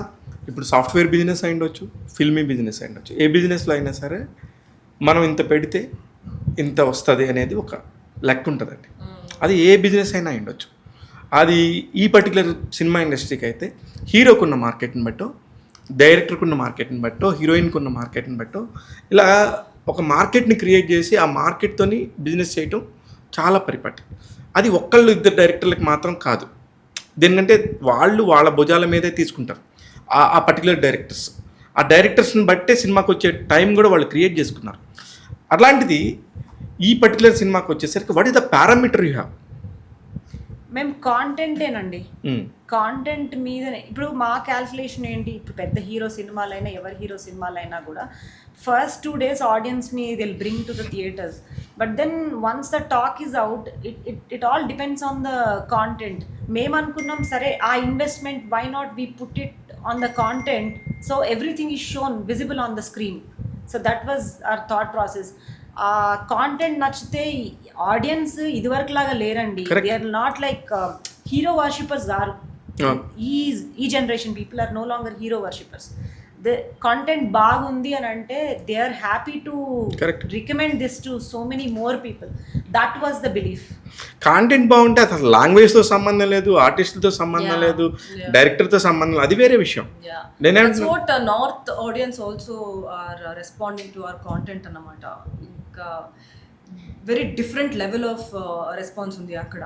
ఇప్పుడు సాఫ్ట్వేర్ బిజినెస్ అయి ఉండొచ్చు, ఫిల్మీ బిజినెస్ అయి ఉండొచ్చు, ఏ బిజినెస్లో అయినా సరే మనం ఇంత పెడితే ఇంత వస్తుంది అనేది ఒక లెక్క ఉంటుందండి. అది ఏ బిజినెస్ అయినా అయి ఉండొచ్చు. అది ఈ పర్టికులర్ సినిమా ఇండస్ట్రీకి అయితే హీరోకు ఉన్న మార్కెట్ని బట్టో, డైరెక్టర్కి ఉన్న మార్కెట్ని బట్టో, హీరోయిన్కి ఉన్న మార్కెట్ని బట్టో ఇలా ఒక మార్కెట్ని క్రియేట్ చేసి ఆ మార్కెట్తోని బిజినెస్ చేయటం చాలా పరిపాటి. అది ఒక్కళ్ళు ఇద్దరు డైరెక్టర్లకు మాత్రం కాదు. దేనికంటే వాళ్ళు వాళ్ళ భుజాల మీదే తీసుకుంటారు ఆ పర్టికులర్ డైరెక్టర్స్. ఆ డైరెక్టర్స్ని బట్టే సినిమాకి వచ్చే టైం కూడా వాళ్ళు క్రియేట్ చేసుకున్నారు. అట్లాంటిది ఈ పర్టికులర్ సినిమాకి వచ్చేసరికి what is the parameter you have? మేము కాంటెంటేనండి, కాంటెంట్ మీదనే. ఇప్పుడు మా క్యాల్కులేషన్ ఏంటి, ఇప్పుడు పెద్ద హీరో సినిమాలైనా ఎవరి హీరో సినిమాలైనా కూడా ఫస్ట్ 2 days ఆడియన్స్ని will bring to the theatres, but then once the talk is out it all depends on the content. మేము అనుకున్నాం సరే ఆ investment why not we put it on the content so everything is shown visible on the screen. So that was our thought process. ఆ content నచ్చితే audience ఇదివరకు లాగా లేరండి. They are not like hero worshippers గారు. ఈ generation people are no longer hero worshippers. The content బాగుంది అని అంటే they are happy to recommend this to so many more people. That was the belief. Content బాగుంటే అసలు లాంగ్వేజ్తో సంబంధం లేదు, ఆర్టిస్టులతో సంబంధం లేదు, డైరెక్టర్తో సంబంధం లేదు, అది వేరే విషయం. That's what North audience also are responding to our content అన్నమాట. ఇంకా very different level of response ఉంది అక్కడ.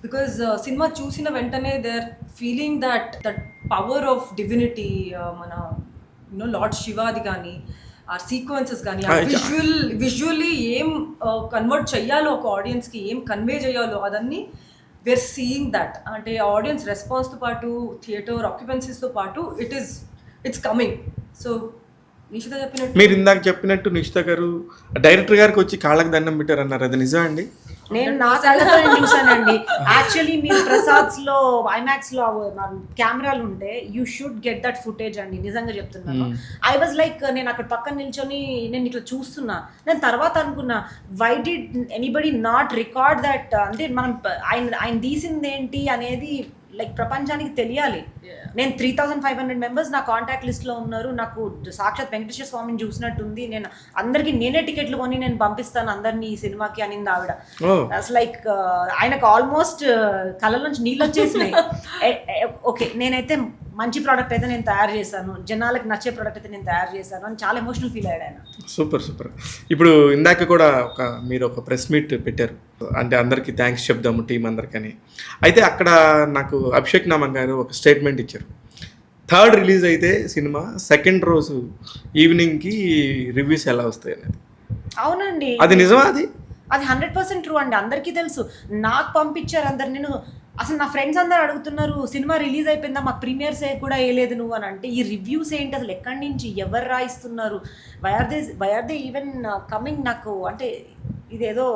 బికాజ్ సినిమా చూసిన వెంటనే they are feeling that power of divinity, మన లార్డ్ శివాది కానీ ఆ సీక్వెన్సెస్ కానీ విజువల్లీ ఏం కన్వర్ట్ చెయ్యాలో ఒక ఆడియన్స్కి, ఏం కన్వే చేయాలో అదన్నీ వీఆర్ సీయింగ్ దట్. అంటే ఆడియన్స్ రెస్పాన్స్తో పాటు థియేటర్ ఆక్యుపెన్సీస్తో పాటు ఇట్స్ కమింగ్. సో నిషిత చెప్పినట్టు, మీరు ఇందాక చెప్పినట్టు నిషిత గారు డైరెక్టర్ గారికి వచ్చి కాళ్ళకి దండం పెట్టారు అన్నారు, అది నిజం అండి? నేను నా కళ్ళతో చూసానండి. యాక్చువల్లీ మీరు ప్రసాద్స్ లో ఐమాక్స్ లో కెమెరాలు ఉంటే you should get that footage అండి, నిజంగా చెప్తున్నాను. ఐ వాజ్ లైక్, నేను అక్కడ పక్కన నిల్చొని నేను ఇట్లా చూస్తున్నా. నేను తర్వాత అనుకున్నా why did anybody not record that, అంటే మనం ఆయన తీసింది ఏంటి అనేది లైక్ ప్రపంచానికి తెలియాలి. నేను 3,500 members నా కాంటాక్ట్ లిస్ట్లో ఉన్నారు. నాకు సాక్షాత్ వెంకటేశ్వర స్వామిని చూసినట్టుంది. నేను అందరికీ నేనే టికెట్లు కొని నేను పంపిస్తాను అందరినీ ఈ సినిమాకి అనింది ఆవిడ. అసలు లైక్ ఆయనకు ఆల్మోస్ట్ కళ్ళ నుంచి నీళ్ళు వచ్చేసినాయి. ఓకే, నేనైతే మంచి ప్రోడక్ట్ అయితే నేను తయారు చేశాను, జనాలకు నచ్చే ప్రోడక్ట్ అయితే నేను తయారు చేశాను అని చాలా ఎమోషనల్ ఫీల్ అయ్యాడు ఆయన. Super super. ఇప్పుడు ఇందాక కూడా మీరు ఒక ప్రెస్ మీట్ పెట్టారు, అంటే అందరికీ థ్యాంక్స్ చెప్దాము టీం అందరికని. అయితే అక్కడ నాకు అభిషేక్ నామన్ గారు ఒక స్టేట్మెంట్ ఇచ్చారు, 3rd రిలీజ్ అయితే సినిమా 2nd రోజు ఈవినింగ్కి రివ్యూస్ ఎలా వస్తాయి అనేది. అవునండి, అది నిజమా? అది 100% ట్రూ అండి. అందరికీ తెలుసు. నాకు పంపించారు అందరు. నేను అసలు నా ఫ్రెండ్స్ అందరు అడుగుతున్నారు, సినిమా రిలీజ్ అయిపోయిందా, మాకు ప్రీమియర్స్ కూడా వేయలేదు నువ్వు అని. అంటే ఈ రివ్యూస్ ఏంటి అసలు, ఎక్కడి నుంచి ఎవరు రాయిస్తున్నారు, why are they even coming? నాకు అంటే ఇదేదో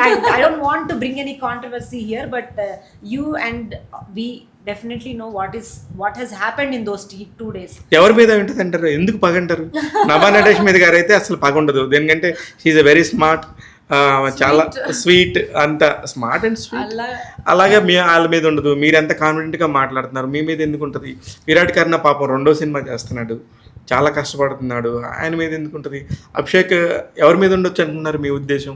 I don't want to bring any controversy here, but you and we definitely know what has happened in those 2 days. ఎవరి మీద ఉంటుంది అంటారు, ఎందుకు పగ అంటారు? నభా నటేష్ మీద గారు అయితే అసలు పగ ఉండదు. దేనికంటే షీఈ్ ఎ వెరీ స్మార్ట్, చాలా స్వీట్, అంత స్మార్ట్ అండ్ స్వీట్. అలాగే వాళ్ళ మీద ఉండదు. మీరు ఎంత కాన్ఫిడెంట్గా మాట్లాడుతున్నారు, మీ మీద ఎందుకు ఉంటుంది? విరాట్ కర్ణ పాపం 2వ సినిమా చేస్తున్నాడు, చాలా కష్టపడుతున్నాడు, ఆయన మీద ఎందుకు ఉంటుంది? అభిషేక్ ఎవరి మీద ఉండొచ్చు అంటున్నారు మీ ఉద్దేశం?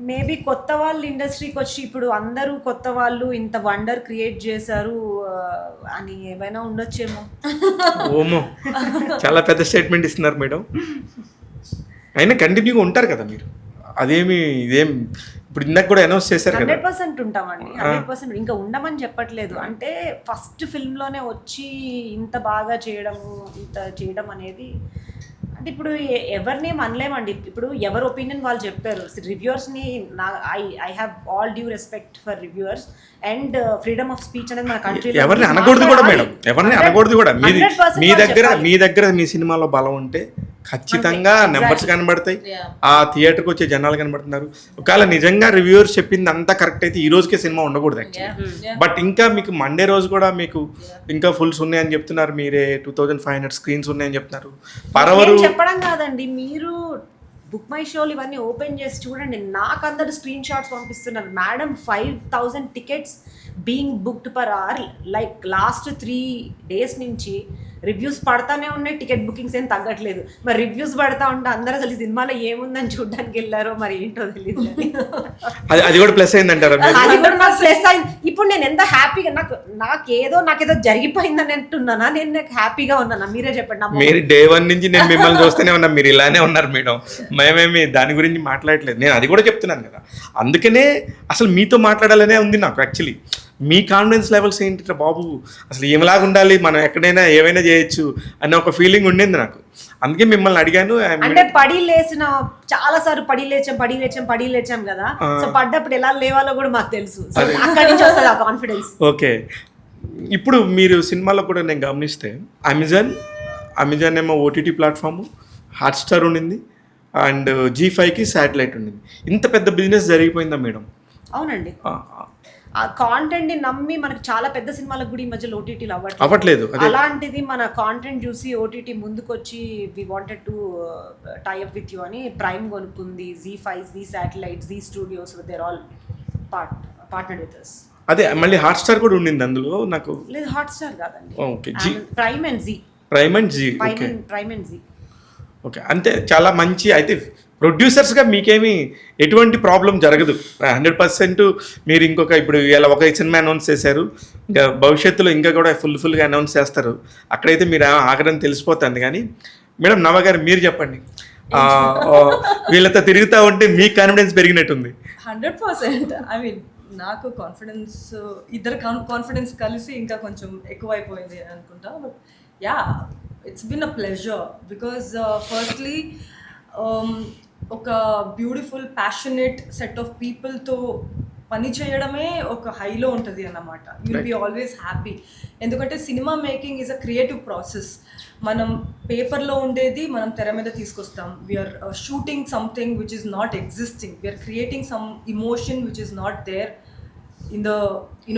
మేబీ కొత్త వాళ్ళు ఇండస్ట్రీకి వచ్చి ఇప్పుడు అందరూ కొత్త వాళ్ళు ఇంత వండర్ క్రియేట్ చేశారు అని ఏమైనా ఉండొచ్చేమో. ఓమో, చాలా పెద్ద స్టేట్మెంట్ ఇస్తున్నారు మేడం. అయినా కంటిన్యూగా ఉంటారు కదా మీరు, అదేమి ఇదేం ఇప్పుడు ఇందాక కూడా అనౌన్స్ చేశారు కదా. 100% ఉంటామండి, 100%. ఇంకా ఉండమని చెప్పట్లేదు. అంటే ఫస్ట్ ఫిల్మ్లోనే వచ్చి ఇంత బాగా చేయడం అనేది అంటే ఇప్పుడు ఎవరినేం అనలేమండి. ఇప్పుడు ఎవరి ఒపీనియన్ వాళ్ళు చెప్పారు. రివ్యూవర్స్ని I have all due respect for reviewers and freedom of speech అనేది మన కంట్రీలో ఎవరిని అనకూడదు కూడా మేడం, ఎవరిని అనకూడదు కూడా. మీ దగ్గర మీ సినిమాలో బలం ఉంటే ఖచ్చితంగా నెంబర్స్ కనబడతాయి, ఆ థియేటర్కి వచ్చే జనాలు కనబడుతున్నారు. ఒకవేళ నిజంగా రివ్యూవర్స్ చెప్పింది అంతా కరెక్ట్ అయితే ఈ రోజుకే సినిమా ఉండకూడదు యాక్చువల్లీ. బట్ ఇంకా మీకు మండే రోజు కూడా మీకు ఇంకా ఫుల్స్ ఉన్నాయని చెప్తున్నారు మీరే, 2500 స్క్రీన్స్ ఉన్నాయని చెప్తున్నారు. పరవరు చెప్పడం కాదండి, మీరు బుక్ మై షోలు ఇవన్నీ ఓపెన్ చేసి చూడండి. నాకు అందరు స్క్రీన్ షాట్స్ పంపిస్తున్నారు. Madam 5000 tickets being booked per hour. Like last 3 days నుంచి రివ్యూస్ పడతానే ఉన్నాయి, టికెట్ బుకింగ్స్ ఏం తగ్గట్లేదు. మరి రివ్యూస్ పడతా ఉంటే అందరూ అసలు ఈ సినిమాలో ఏముందని చూడడానికి వెళ్ళారో మరి ఏంటో తెలియదు. అది కూడా ప్లస్ అయిందంటారా? అది కూడా నాకు ప్లస్ అయింది. ఇప్పుడు నేను ఎంత హ్యాపీగా నాకేదో జరిగిపోయిందని అంటున్నానా, నేను నాకు హ్యాపీగా ఉన్నానా? మీరే చెప్పండి. మీరు డే 1 నుంచి నేను మిమ్మల్ని చూస్తూనే ఉన్నా, మీరు ఇలానే ఉన్నారు మేడం. మేమేమి దాని గురించి మాట్లాడలేదు. నేను అది కూడా చెప్తున్నాను కదా, అందుకనే అసలు మీతో మాట్లాడాలనే ఉంది నాకు యాక్చువల్లీ. మీ కాన్ఫిడెన్స్ లెవెల్స్ ఏంటి బాబు, అసలు ఏమిలాగా ఉండాలి, మనం ఎక్కడైనా ఏమైనా చేయొచ్చు అనే ఒక ఫీలింగ్ ఉండింది నాకు. అందుకే మిమ్మల్ని అడిగాను. అంటే పడి లేచిన చాలా సార్లు పడి లేచాం కదా. సో పడ్డప్పుడు ఎలా లేవాలో కూడా మాకు తెలుసు. అక్కడి నుంచి వస్తుంది ఆ కాన్ఫిడెన్స్. ఓకే, ఇప్పుడు మీరు సినిమాలో కూడా నేను గమనిస్తే అమెజాన్ ఏమో ఓటీటీ ప్లాట్ఫామ్, హాట్స్టార్ ఉండింది అండ్ G5కి శాటిలైట్ ఉండింది. ఇంత పెద్ద బిజినెస్ జరిగిపోయిందా మేడం? అవునండి. ఆ కాంటెంట్ ని నమ్మి మనకి చాలా పెద్ద సినిమాలకు కూడా ఈ మధ్యలో ఓటీటీలు అవ్వట్లేదు. అలాంటిది మన కాంటెంట్ చూసి ఓటీటీ ముందుకొచ్చి we wanted to tie up with you అని ప్రైమ్ కొనుక్కుంది. Z5, Z satellite, Z studios, they're all partnered with us. అదే మళ్ళీ హాట్స్టార్ కూడా ఉండింది అందులో. నాకు లేదు, హాట్స్టార్ కాదండి, okay, prime and Z. Okay, అంతే. చాలా మంచి. అయితే ప్రొడ్యూసర్స్గా మీకేమి ఎటువంటి ప్రాబ్లం జరగదు 100%. మీరు ఇంకొక ఇప్పుడు ఇలా ఒక సినిమా అనౌన్స్ చేశారు, ఇంకా భవిష్యత్తులో ఇంకా కూడా ఫుల్గా అనౌన్స్ చేస్తారు. అక్కడైతే మీరు ఆగరని తెలిసిపోతుంది. కానీ మేడం నవ గారు మీరు చెప్పండి, వీళ్ళతో తిరుగుతూ ఉంటే మీ కాన్ఫిడెన్స్ పెరిగినట్టుంది. 100%. ఐ మీన్ నాకు కాన్ఫిడెన్స్, ఇద్దరు కాన్ఫిడెన్స్ కలిసి ఇంకా కొంచెం ఎక్కువైపోయింది అనుకుంటా. But yeah, it's been a pleasure because firstly ఒక బ్యూటిఫుల్ ప్యాషనేట్ సెట్ ఆఫ్ పీపుల్తో పని చేయడమే ఒక హైలో ఉంటుంది అన్నమాట. You'll be always happy. ఎందుకంటే cinema making is a creative process. మనం పేపర్లో ఉండేది మనం తెర మీద తీసుకొస్తాం. We're shooting something which is not existing. We're creating some emotion which is not there in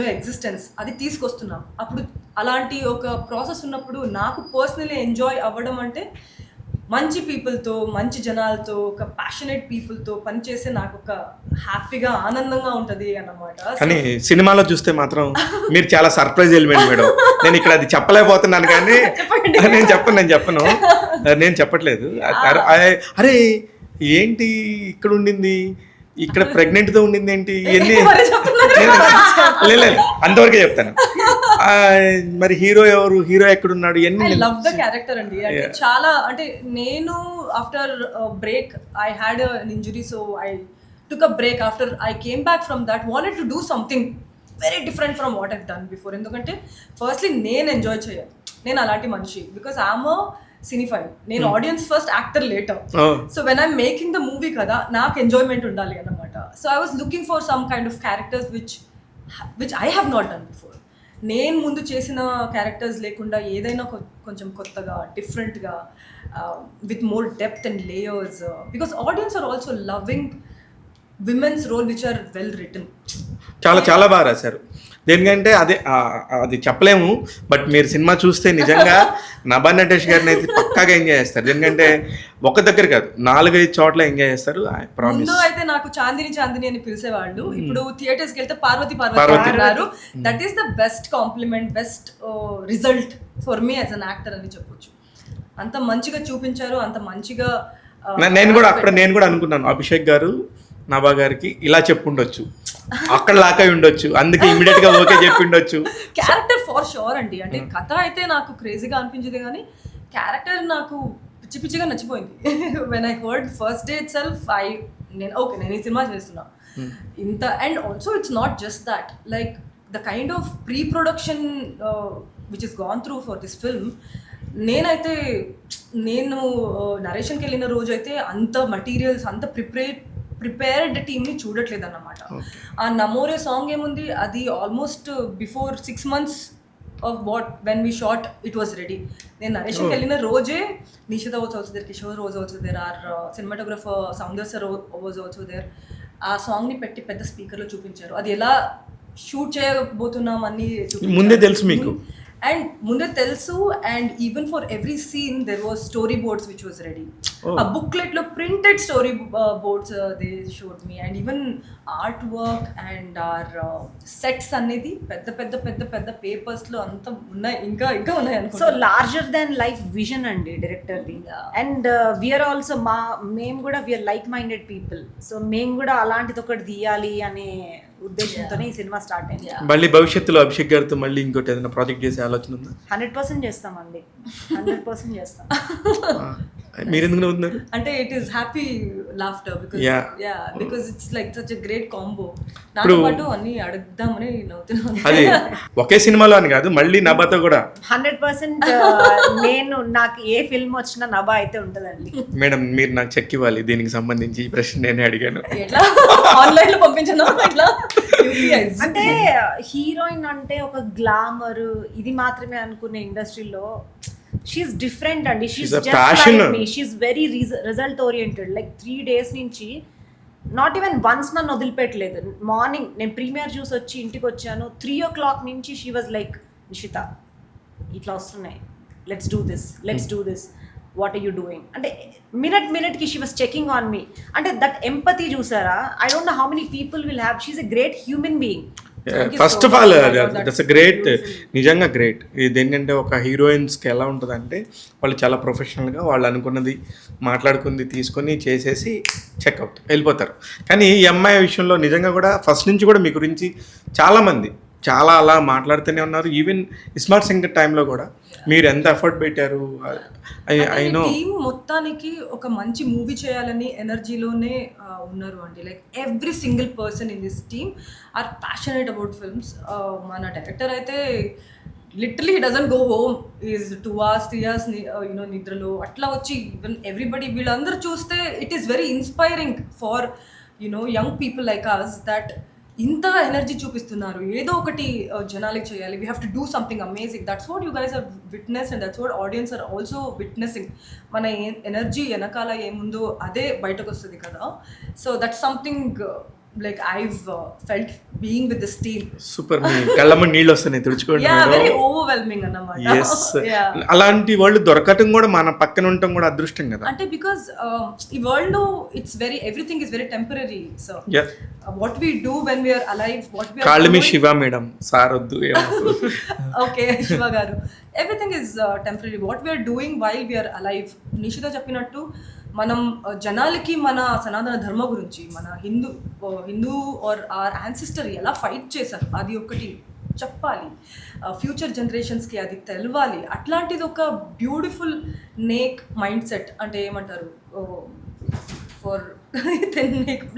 the existence. అది తీసుకొస్తున్నాం. అప్పుడు అలాంటి ఒక ప్రాసెస్ ఉన్నప్పుడు నాకు పర్సనలీ ఎంజాయ్ అవ్వడం అంటే మంచి పీపుల్తో, మంచి జనాలతో, ఒక ప్యాషనేట్ పీపుల్తో పనిచేస్తే నాకు ఒక హ్యాపీగా, ఆనందంగా ఉంటుంది అన్నమాట. కానీ సినిమాలో చూస్తే మాత్రం మీరు చాలా సర్ప్రైజ్ ఎలిమెంట్ మేడం. నేను ఇక్కడ అది చెప్పలేకపోతున్నాను, కానీ నేను చెప్పట్లేదు. అరే ఏంటి ఇక్కడ ఉండింది, ఇక్కడ ప్రెగ్నెంట్తో ఉండింది ఏంటి, ఇవన్నీ లేదు అంతవరకే చెప్తాను. మరి హీరో ఎవరు, హీరో ఎక్కడున్నాడు, ఐ లవ్ ద క్యారెక్టర్ అండి. అంటే చాలా, అంటే నేను after break I had an injury, so I took a break. After I came back from that wanted to do something very different from what I've done before. ఎందుకంటే firstly నేను enjoy చేయాలి, నేను అలాంటి మనిషి. బికాస్ ఐఎమ్ అ సినిఫైల్, నేను audience first, actor later. So when I'm making the movie కదా, నాకు enjoyment ఉండాలి అన్నమాట. So I was looking for some kind of characters which I have not done before. నేను ముందు చేసిన క్యారెక్టర్స్ లేకుండా ఏదైనా కొంచెం కొత్తగా, డిఫరెంట్గా, with more depth and layers. Because audience are also loving women's role which are well written. చాలా బాగా రాశారు. దేనికంటే అది చెప్పలేము. బట్ మీరు సినిమా చూస్తే నిజంగా నభా నటేష్ గారిని అయితే పక్కాగా ఎంజాయ్ చేస్తారు. ఎందుకంటే ఒక దగ్గర కాదు, 4-5 చోట్ల ఎంజాయ్ చేస్తారు. ముందు అయితే నాకు చాందిని అని పిలిచేవాళ్ళు. ఇప్పుడు థియేటర్స్ కి వెళ్తే పార్వతి అన్నారు. That is the best compliment, best result for me as an actor అని చెప్పొచ్చు. అంత మంచిగా చూపించారు, అంత మంచిగా. నేను కూడా అనుకున్నాను, అభిషేక్ గారు నభా గారికి ఇలా చెప్పుండొచ్చు, అక్కడ లాక్ అయి ఉండొచ్చు, అందుకే ఇమీడియట్ గా ఓకే చెప్పి ఉండొచ్చు. క్యారెక్టర్ ఫర్ షూర్ అండి. అంటే కథ అయితే నాకు క్రేజీగా అనిపించింది, కానీ క్యారెక్టర్ నాకు పిచ్చిగా నచ్చిపోయింది. When I heard first day itself నేను ఈ సినిమా చేస్తున్నా ఇంత. And also it's not just that, like the kind of preproduction which is gone through for this film. నేనైతే నేను నరేషన్కి వెళ్ళిన రోజు అయితే అంత మటీరియల్స్ అంత ప్రిపేర్డ్ టీమ్ని చూడట్లేదు అన్నమాట. ఆ నమోరే సాంగ్ ఏముంది, అది almost before 6 months of when we shot it was ready. నేను నరేషన్కి వెళ్ళిన రోజే Nishitha was also there, Kishore was also there, our cinematographer Soundar sir was also there. ఆ సాంగ్ని పెట్టి పెద్ద స్పీకర్లో చూపించారు. అది ఎలా షూట్ చేయబోతున్నాం అన్ని ముందే తెలుసు మీకు? అండ్ ముందే తెలుసు. And even for every scene there was storyboards which was ready. ఆ బుక్లెట్ లో printed storyboards they showed me. And even artwork and our sets అనేది పెద్ద పెద్ద పెద్ద పెద్ద పేపర్స్ లో అంతా ఉన్నాయి, ఇంకా ఇంకా ఉన్నాయి అనుకో. So larger than life vision అండి డైరెక్టర్ది. అండ్ వీఆర్ ఆల్సో మేము కూడా we are like minded people. So మేము కూడా అలాంటిది ఒకటి తీయాలి అనే ఉద్దేశంతోనే ఈ సినిమా స్టార్ట్ అయింది. మళ్ళీ భవిష్యత్తులో అభిషేక్ గారితో మళ్ళీ ఇంకోటి ఏదైనా ప్రాజెక్ట్ చేసే ఆలోచన ఉందా? 100% చేస్తామండి, 100% చేస్తాం. మీరు ఎందుకు నవ్వుతున్నారు? అంటే it is happy laughter because it's like such a great combo. నాతో ఇప్పుడు పాటు అన్ని అడుగుదామని నవ్వుతున్నాను. అది ఒకే సినిమాలో అని కాదు, మళ్ళీ నభాతో కూడా 100% నేను నాకు ఏ ఫిల్మ్ వచ్చినా నభా అయితే ఉంటుందండి. మేడం మీరు నాకు చెక్ ఇవ్వాలి దీనికి సంబంధించి. ఈ ప్రశ్న నేనే అడిగాను. ఎట్లా ఆన్లైన్ లో పంపించాను ఇట్లా. అంటే హీరోయిన్ అంటే ఒక గ్లామర్ ఇది మాత్రమే అనుకునే ఇండస్ట్రీలో షీఈస్ డిఫరెంట్ అండి. She's just like me. She's very result oriented. Like 3 days నుంచి నాట్ ఈవెన్ వన్స్ నన్ను వదిలిపెట్టలేదు. మార్నింగ్ నేను ప్రీమియర్ చూసి వచ్చి ఇంటికి వచ్చాను, 3 o'clock నుంచి షీ వాజ్ లైక్, నిషిత ఇట్లా వస్తున్నాయి, let's do this, what are you doing అంటే మినిట్కి she was checking on me. అంటే దట్ ఎంపతి చూసారా? I don't know how many people will have. She is a great human being. First of all that's a great, నిజంగా గ్రేట్. ఇది ఏంటంటే ఒక హీరోయిన్స్కి ఎలా ఉంటుందంటే వాళ్ళు చాలా ప్రొఫెషనల్గా వాళ్ళు అనుకున్నది మాట్లాడుకుంది తీసుకొని చేసేసి చెక్అవుట్ వెళ్ళిపోతారు. కానీ ఈ అమ్మాయి విషయంలో నిజంగా కూడా ఫస్ట్ నుంచి కూడా మీ గురించి చాలామంది చాలా అలా మాట్లాడుతూనే ఉన్నారు. ఈవెన్ స్మార్ట్ సింగర్ టైంలో కూడా మీరు ఎంత ఎఫర్ట్ పెట్టారు. టీమ్ మొత్తానికి ఒక మంచి మూవీ చేయాలని ఎనర్జీలోనే ఉన్నారు అండి. Like every single person in this team are passionate about films. మన డైరెక్టర్ అయితే literally he doesn't go home, is 2 hours 3 hours నిద్రలో అట్లా వచ్చి ఈవెన్ ఎవ్రీబడి వీళ్ళందరూ చూస్తే it is very inspiring for young people like us that ఇంత energy చూపిస్తున్నారు. ఏదో ఒకటి జనాలకి చేయాలి. We have to do something amazing. That's what you guys are witness and that's what audience are also witnessing. మన energy వెనకాల ఏముందో అదే బయటకు వస్తుంది కదా. So that's something like I've felt being with this team. Super. మీ కళ్ళమ్మ నీళ్ళు వస్తున్నాయి తుడుచుకోండి. very overwhelming అన్నమాట. yes అలాంటి వాళ్ళు దొరకటం కూడా మన పక్కన ఉండటం కూడా అదృష్టం కదా. అంటే బికాజ్ ఈ వరల్డ్ లో it's very everything is very temporary. So what we do when we are alive, what we are call me Shiva madam, sir వద్దు. ఓకే శివ గారు, everything is temporary. What we are doing while we are alive. Nishita చెప్పినట్టు మనం జనాలకి మన సనాతన ధర్మ గురించి, మన Hindu our our ancestor ఎలా fight చేశారు అది ఒకటి చెప్పాలి. ఫ్యూచర్ జనరేషన్స్కి అది తెలవాలి. అట్లాంటిది ఒక బ్యూటిఫుల్ నేక్ మైండ్ సెట్ అంటే ఏమంటారు, for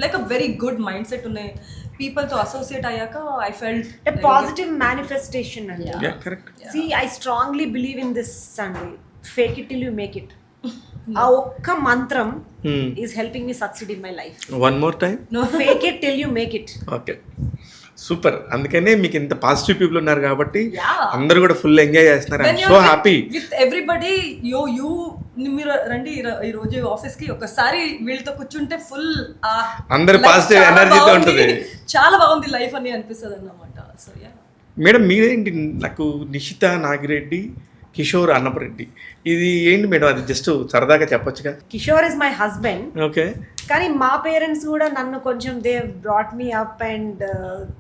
like a very good mind set ఉన్న పీపుల్తో అసోసియేట్ అయ్యాక ఐ ఫెల్ట్ పాజిటివ్ మేనిఫెస్టేషన్ అండి. See, I strongly believe in this అండి, fake it till you make it. ఆ ఒక్క మంత్రం is helping me succeed in my life. One more time, fake it till you make it. Okay super. అందుకనే మీకు ఇంత positive people ఉన్నారు కాబట్టి అందరూ కూడా ఫుల్ ఎంజాయ్ చేస్తున్నారు. I am so happy with everybody. You మీరు రండి ఈ రోజు ఆఫీస్ కి, ఒకసారి వీళ్ళతో కూర్చుంటే ఫుల్ అందరు పాజిటివ్ ఎనర్జీతో ఉంటుంది. చాలా బాగుంది లైఫ్ అని అనిపిస్తుంది అన్నమాట. సో యా మేడం మీరేంటి, నాకు నిషిత నాగిరెడ్డి, కిషోర్ అన్నపరెడ్డి, ఇది ఏంటి మేడం? అది జస్ట్ సరదాగా చెప్పొచ్చుగా. Kishore is my husband. Okay. కానీ మా పేరెంట్స్ కూడా నన్ను కొంచెం they brought me up and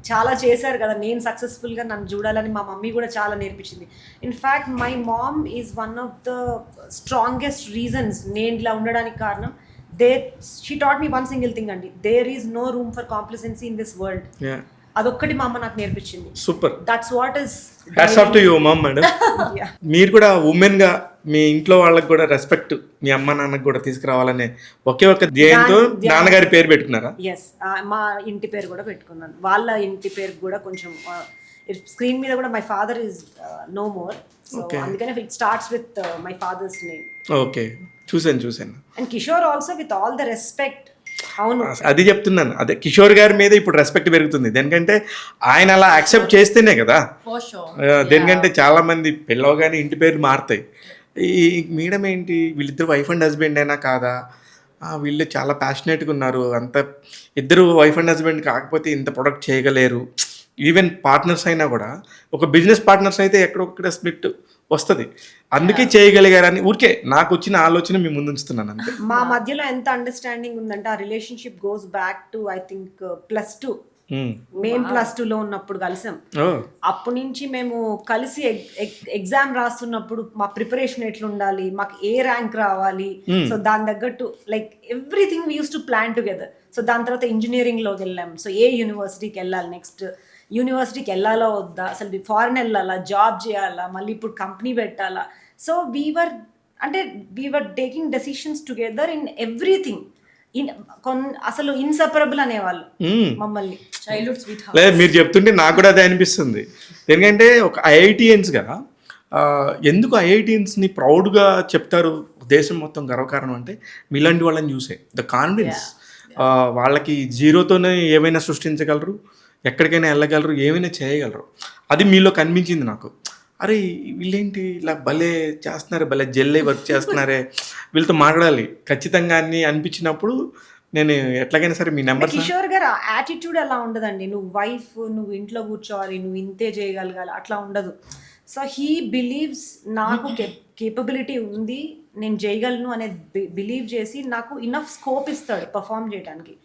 చాలా చేశారు కదా నేను సక్సెస్ఫుల్గా నన్ను చూడాలని. మా మమ్మీ కూడా చాలా నేర్పించింది. In fact my mom is one of the strongest reasons నేను ఇలా ఉండడానికి కారణం. She taught me one single thing అండి, there is no room for complacency in this world. అదొక్కటి మా అమ్మ నాకు నేర్పించింది. Super. That's what is hats off to you mom madam. మీరు కూడా ఉమెన్ గా మీ ఇంట్లో వాళ్ళకి కూడా రెస్పెక్ట్ మీ అమ్మ నాన్నకి కూడా తీసుకురావాలనే ఒకే ఒక ధ్యేయంతో నాన్నగారి పేరు పెట్టుకున్నారా? ఎస్, మా ఇంటి పేరు కూడా పెట్టుకున్నాను. వాళ్ళ ఇంటి పేరు కూడా కొంచెం స్క్రీన్ మీద కూడా my father is no more, so అందుకనే it starts with my father's name. Okay, చూసాను. And Kishore also with all the respect. అవును, అది చెప్తున్నాను, అదే కిషోర్ గారి మీద ఇప్పుడు రెస్పెక్ట్ పెరుగుతుంది. దేనికంటే ఆయన అలా యాక్సెప్ట్ చేస్తేనే కదా. For sure. దేనికంటే చాలా మంది పిల్లవగానే ఇంటి పేరు మారుతాయి. ఈ మేడం ఏంటి వీళ్ళిద్దరు వైఫ్ అండ్ హస్బెండ్ అయినా కాదా, వీళ్ళు చాలా ప్యాషనేట్గా ఉన్నారు, అంత ఇద్దరు వైఫ్ అండ్ హస్బెండ్ కాకపోతే ఇంత ప్రొడక్ట్ చేయగలేరు. ఈవెన్ పార్ట్నర్స్ అయినా కూడా ఒక బిజినెస్ పార్ట్నర్స్ అయితే ఎక్కడొక్కడ స్ప్లిట్ వస్తుంది, అందుకే చేయగలిగారని ఊరికే నాకు వచ్చిన ఆలోచన మీ ముందు ఉంచుతున్నాను అంతే. మా మధ్యలో ఎంత అండర్స్టాండింగ్ ఉందంటే ఆ relationship goes back to I think +2. మేము +2లో ఉన్నప్పుడు కలిసాం. అప్పటి నుంచి మేము కలిసి ఎగ్జామ్ రాస్తున్నప్పుడు మా ప్రిపరేషన్ ఎట్లుండాలి, మాకు ఏ ర్యాంక్ రావాలి, సో దాని తగ్గట్టు like everything we use to plan together. So దాని తర్వాత ఇంజనీరింగ్లోకి వెళ్ళాం. సో ఏ యూనివర్సిటీకి వెళ్ళాలి, నెక్స్ట్ యూనివర్సిటీకి వెళ్ళాలా వద్దా, అసలు ఫారెన్ వెళ్ళాలా, జాబ్ చేయాలా, మళ్ళీ ఇప్పుడు కంపెనీ పెట్టాలా. So we were taking decisions together in everything. అసలు ఇన్సెపరబుల్ అనేవాళ్ళు మమ్మల్ని. Childhood sweetheart. లేదు, మీరు చెప్తుంటే నాకు కూడా అదే అనిపిస్తుంది. ఎందుకంటే ఒక ఐఐటియన్స్గా ఎందుకు ఐఐటియన్స్ని ప్రౌడ్గా చెప్తారు, దేశం మొత్తం గర్వకారణం అంటే మీలాంటి వాళ్ళని చూసే ద కాన్ఫిడెన్స్. వాళ్ళకి జీరోతోనే ఏమైనా సృష్టించగలరు, ఎక్కడికైనా వెళ్ళగలరు, ఏమైనా చేయగలరు. అది మీలో కనిపించింది నాకు. అరే వీళ్ళేంటి ఇలా భలే చేస్తున్నారు, భలే జెల్లే వర్క్ చేస్తున్నారే, వీళ్ళతో మాట్లాడాలి ఖచ్చితంగా అని అనిపించినప్పుడు నేను ఎట్లాగైనా సరే మీ నెంబర్. కిషోర్ గారు యాటిట్యూడ్ అలా ఉండదండి, నువ్వు వైఫ్, నువ్వు ఇంట్లో కూర్చోవాలి, నువ్వు ఇంతే చేయగలగాలి, అట్లా ఉండదు. సో హీ బిలీవ్స్ నాకు కేపబిలిటీ ఉంది, నేను చేయగలను అనేది బిలీవ్ చేసి నాకు ఇనఫ్ స్కోప్ ఇస్తాడు పర్ఫామ్ చేయడానికి.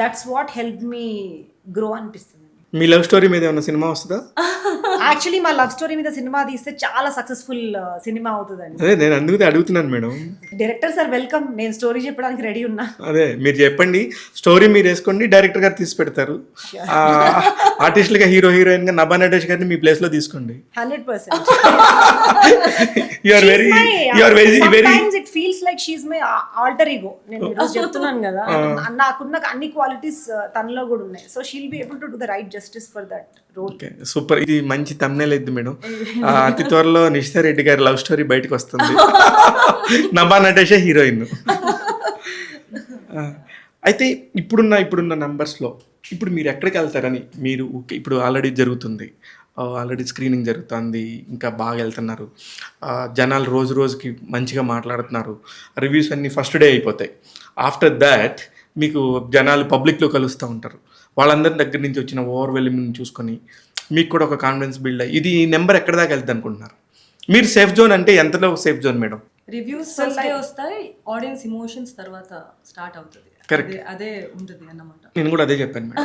That's what help me grow అనిపిస్తుంది. మీ లవ్ స్టోరీ మీద ఏమైనా సినిమా వస్తుందా? యాక్చువల్లీ మా లవ్ స్టోరీ మీద సినిమా తీస్తే చాలా సక్సెస్ఫుల్ సినిమా అవుతుందండి. అదే నేను అందుకే అడుగుతున్నాను మేడం. డైరెక్టర్ సార్ వెల్కమ్, నేను స్టోరీ చెప్పడానికి రెడీ ఉన్నా. అదే మీరు చెప్పండి, స్టోరీ మీరు వేసుకోండి, డైరెక్టర్ గారు తీసి పెడతారు. ఆర్టిస్టులుగా హీరో హీరోయిన్ గా నభా నటేష్ గారిని మీ ప్లేస్ లో తీసుకోండి. 100%. It feels like she's my alter ego. నేను ఈరోజు చెప్తున్నాను కదా, నాకున్న అన్ని క్వాలిటీస్ తనలో కూడా ఉన్నాయి. So she'll be able to do the right justice for that role. Okay, super. ఇది మంచి thumbnail అయింది మేడం. అతి త్వరలో నిషితా రెడ్డి గారి లవ్ స్టోరీ బయటకు వస్తుంది. నభా నటేషే హీరోయిన్. అయితే ఇప్పుడున్న నంబర్స్లో ఇప్పుడు మీరు ఎక్కడికి వెళ్తారని మీరు ఓకే, ఇప్పుడు ఆల్రెడీ జరుగుతుంది, ఆల్రెడీ స్క్రీనింగ్ జరుగుతుంది, ఇంకా బాగా వెళ్తున్నారు, జనాలు రోజు రోజుకి మంచిగా మాట్లాడుతున్నారు, రివ్యూస్ అన్నీ ఫస్ట్ డే అయిపోతాయి. ఆఫ్టర్ దాట్ మీకు జనాలు పబ్లిక్లో కలుస్తూ ఉంటారు, వాళ్ళందరి దగ్గర నుంచి వచ్చిన ఓవర్వెల్మింగ్ చూసుకొని మీకు కూడా ఒక కాన్ఫిడెన్స్ బిల్డ్ అయ్యి ఇది ఈ నెంబర్ ఎక్కడ దాకా వెళ్తుంది అనుకుంటున్నారు మీరు? సేఫ్ జోన్ అంటే ఎంతలో safe zone madam? Reviews first day వస్తాయి, ఆడియన్స్ ఇమోషన్స్ తర్వాత స్టార్ట్ అవుతుంది. కరెక్ట్, అదే ఉంటుంది అన్నమాట. నేను కూడా అదే చెప్పాను మేడం.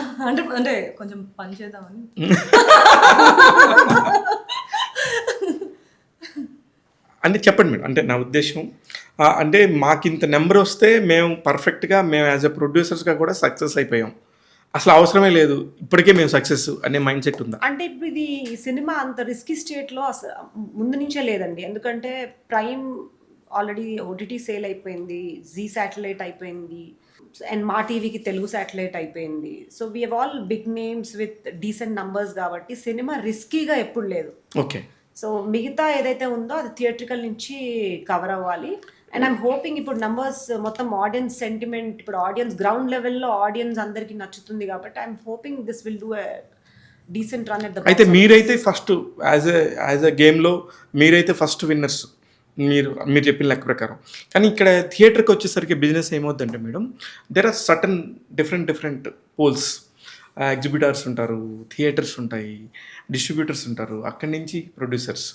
అంటే కొంచెం పని చేద్దామని. అంటే చెప్పండి మేడం, అంటే నా ఉద్దేశం అంటే మాకు ఇంత నెంబర్ వస్తే మేము పర్ఫెక్ట్గా మేము యాజ్ ఎ ప్రొడ్యూసర్స్గా కూడా సక్సెస్ అయిపోయాం, అసలు అవసరమే లేదు, ఇప్పటికే మేము సక్సెస్ అనే మైండ్ సెట్ ఉందా? అంటే ఇప్పుడు ఇది సినిమా అంత రిస్కీ స్టేట్లో ముందు నుంచే లేదండి. ఎందుకంటే ప్రైమ్ ఆల్రెడీ ఓటీటీ సేల్ అయిపోయింది, జీ శాటిలైట్ అయిపోయింది, అండ్ మా టీవీకి తెలుగు శాటిలైట్ అయిపోయింది. So we have all big names with decent numbers కాబట్టి సినిమా రిస్కీగా ఎప్పుడు లేదు. ఓకే, సో మిగతా ఏదైతే ఉందో అది థియేట్రికల్ నుంచి కవర్ అవ్వాలి. అండ్ ఐమ్ హోపింగ్ ఇప్పుడు నంబర్స్ మొత్తం ఆడియన్స్ సెంటిమెంట్, ఇప్పుడు ఆడియన్స్ గ్రౌండ్ లెవెల్లో ఆడియన్స్ అందరికి నచ్చుతుంది కాబట్టి I'm hoping this will do a decent run at the. అయితే మీరైతే ఫస్ట్ యాజ్ ఎ గేమ్లో మీరైతే ఫస్ట్ విన్నర్స్ మీరు చెప్పిన లెక్క ప్రకారం. కానీ ఇక్కడ థియేటర్కి వచ్చేసరికి బిజినెస్ ఏమవుద్దంటే madam, there are certain different poles. Exhibitors ఉంటారు, థియేటర్స్ ఉంటాయి, డిస్ట్రిబ్యూటర్స్ ఉంటారు, అక్కడి నుంచి ప్రొడ్యూసర్స్.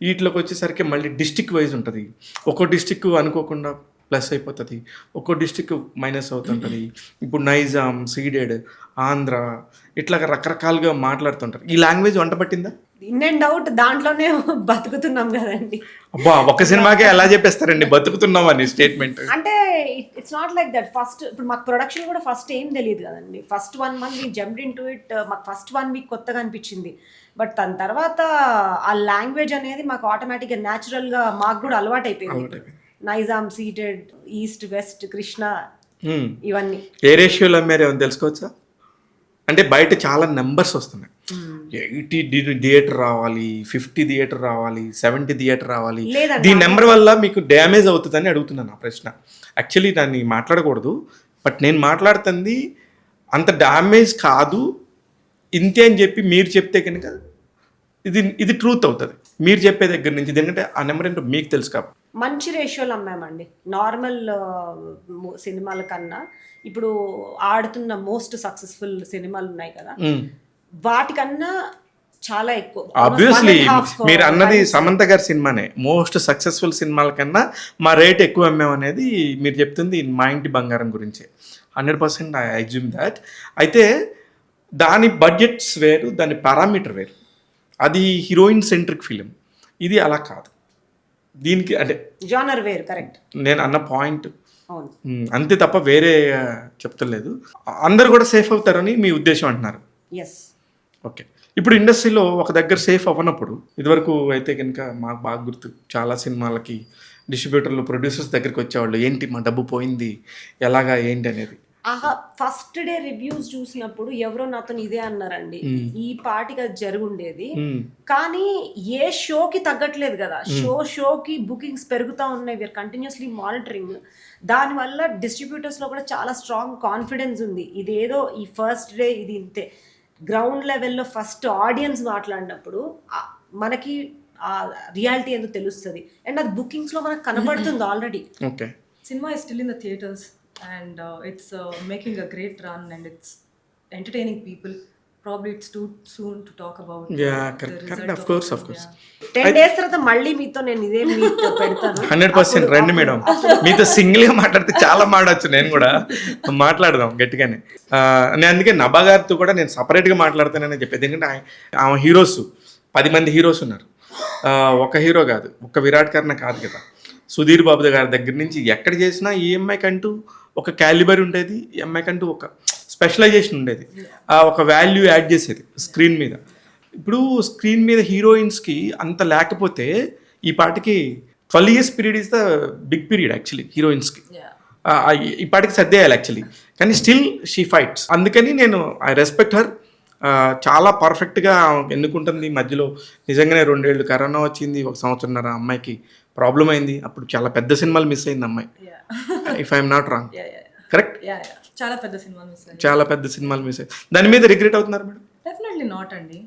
వీటిలోకి వచ్చేసరికి మళ్ళీ డిస్టిక్ వైజ్ ఉంటుంది. ఒక్కో డిస్టిక్ అనుకోకుండా ప్లస్ అయిపోతుంది, ఒక్కో డిస్టిక్ మైనస్ అవుతుంటుంది. ఇప్పుడు నైజాం, సీడెడ్, ఆంధ్ర ఇట్లా రకరకాలుగా మాట్లాడుతుంటారు. ఈ లాంగ్వేజ్ వంట పట్టిందా? ఇన్ అండ్ అవుట్ దాంట్లోనే బతుకుతున్నాం కదండి. అబ్బా, ఒక సినిమాకే ఎలా చెప్పేస్తారండి బతుకుతున్నాం అని స్టేట్మెంట్? అంటే it's not like that. First ఇప్పుడు మాకు ప్రొడక్షన్ కూడా ఫస్ట్ ఏం తెలియదు కదండి. First 1 month we jumped in to it. మాకు ఫస్ట్ 1 week కొత్తగా అనిపించింది, బట్ దాని తర్వాత ఆ లాంగ్వేజ్ అనేది మాకు ఆటోమేటిక్గా న్యాచురల్గా మాకు కూడా అలవాటు అయిపోయింది. Nizam, seated, east, west, Krishna, ఇవన్నీ ఏ రేషియోలో అమ్మారు ఏమని తెలుసుకోవచ్చా? అంటే బయట చాలా నెంబర్స్ వస్తున్నాయి, 80 థియేటర్ రావాలి, 50 థియేటర్ రావాలి, 70 థియేటర్ రావాలి, లేదండి. దీని నెంబర్ వల్ల మీకు డ్యామేజ్ అవుతుందని అడుగుతున్నాను ఆ ప్రశ్న. యాక్చువల్లీ దాన్ని మాట్లాడకూడదు, బట్ నేను మాట్లాడుతుంది అంత డ్యామేజ్ కాదు ఇంతే అని చెప్పి మీరు చెప్తే కనుక ఇది ట్రూత్ అవుతుంది మీరు చెప్పే దగ్గర నుంచి. ఎందుకంటే ఆ నెంబర్ ఏంటో మీకు తెలుసు కాబట్టి. మంచి రేషియోలో అమ్మామండి. నార్మల్ సినిమాల కన్నా ఇప్పుడు ఆడుతున్న మోస్ట్ సక్సెస్ఫుల్ సినిమాలు ఉన్నాయి కదా, వాటికన్నా చాలా ఎక్కువ. ఆబ్వియస్లీ మీరు అన్నది సమంత గారి సినిమానే మోస్ట్ సక్సెస్ఫుల్ సినిమాల కన్నా మా రేట్ ఎక్కువ అమ్మాం అనేది మీరు చెప్తుంది మా ఇంటి బంగారం గురించే. 100% ఐ అజ్యూమ్ దాట్. అయితే దాని బడ్జెట్స్ వేరు, దాని పారామీటర్ వేరు. అది హీరోయిన్ సెంట్రిక్ ఫిలిం, ఇది అలా కాదు. దీనికి అంటే జానర్ వేరు, కరెక్ట్ నేను అన్న పాయింట్ అవును. అంతే తప్ప వేరే చెప్తలేదు. అందరు కూడా సేఫ్ అవుతారని మీ ఉద్దేశం అంటున్నారు. ఎస్. ఓకే, ఇప్పుడు ఇండస్ట్రీలో ఒక దగ్గర సేఫ్ అవ్వనప్పుడు, ఇదివరకు అయితే కనుక మాకు బాగా గుర్తు, చాలా సినిమాలకి డిస్ట్రిబ్యూటర్లు ప్రొడ్యూసర్స్ దగ్గరికి వచ్చేవాళ్ళు, ఏంటి మా డబ్బు పోయింది ఎలాగా ఏంటి అనేది. ఆహా, ఫస్ట్ డే రివ్యూస్ చూసినప్పుడు ఎవరో నాతో ఇదే అన్నారండి, ఈ పాటిగా జరుగుండేది కానీ ఏ షోకి తగ్గట్లేదు కదా, షోకి బుకింగ్స్ పెరుగుతూ ఉన్నాయి, వీఆర్ కంటిన్యూస్లీ మానిటరింగ్. దానివల్ల డిస్ట్రిబ్యూటర్స్లో కూడా చాలా స్ట్రాంగ్ కాన్ఫిడెన్స్ ఉంది. ఇదేదో ఈ ఫస్ట్ డే ఇది ఇంతే, గ్రౌండ్ లెవెల్లో ఫస్ట్ ఆడియన్స్ మాట్లాడినప్పుడు మనకి ఆ రియాలిటీ ఏందో తెలుస్తుంది, అండ్ అది బుకింగ్స్లో మనకు కనబడుతుంది already. Okay, Cinema is still in the theaters and it's making a great run and it's entertaining people. Probably it's too soon to talk about the result of course. 10 days తర్వాత మళ్ళీ మీతో నేను ఇదే మీతో పెడతాను. 100% రండి మేడం, మీతో సింగిల్గా మాట్లాడితే చాలా మాట్లాడచ్చు, నేను కూడా మాట్లాడదాం గట్టిగానే. నేను అందుకే నభా గారితో కూడా నేను సపరేట్గా మాట్లాడతానని చెప్పేది. ఎందుకంటే ఆమె హీరోస్ 10 మంది హీరోస్ ఉన్నారు, ఒక హీరో కాదు, ఒక విరాట్ కర్ణ కాదు కదా, సుధీర్ బాబు గారి దగ్గర నుంచి ఎక్కడ చేసినా ఈ అమ్మాయికంటూ ఒక క్యాలిబర్ ఉండేది, ఈ అమ్మాయికంటూ ఒక స్పెషలైజేషన్ ఉండేది, ఒక వాల్యూ యాడ్ చేసేది స్క్రీన్ మీద. ఇప్పుడు స్క్రీన్ మీద హీరోయిన్స్కి అంత లేకపోతే ఈ పాటికి 12 years period is the big period actually హీరోయిన్స్కి. ఈ పాటికి సర్దేయాలి యాక్చువల్లీ, కానీ స్టిల్ షీ ఫైట్స్. అందుకని నేను ఐ రెస్పెక్ట్ హర్. చాలా పర్ఫెక్ట్గా ఎన్నుకుంటుంది. మధ్యలో నిజంగానే 2 ఏళ్ళు కరోనా వచ్చింది, 1 సంవత్సరంన్నర అమ్మాయికి ప్రాబ్లం అయింది. అప్పుడు చాలా పెద్ద సినిమాలు మిస్ అయింది అమ్మాయి, if I'm not wrong. Correct, చాలా పెద్ద సినిమాలు మిస్ అయ్యాయి, చాలా పెద్ద సినిమాలు మిస్ అయ్యాయి. దాని మీద రిగ్రెట్ అవుతున్నారు మేడం? డెఫినెట్లీ నాట్ అండి.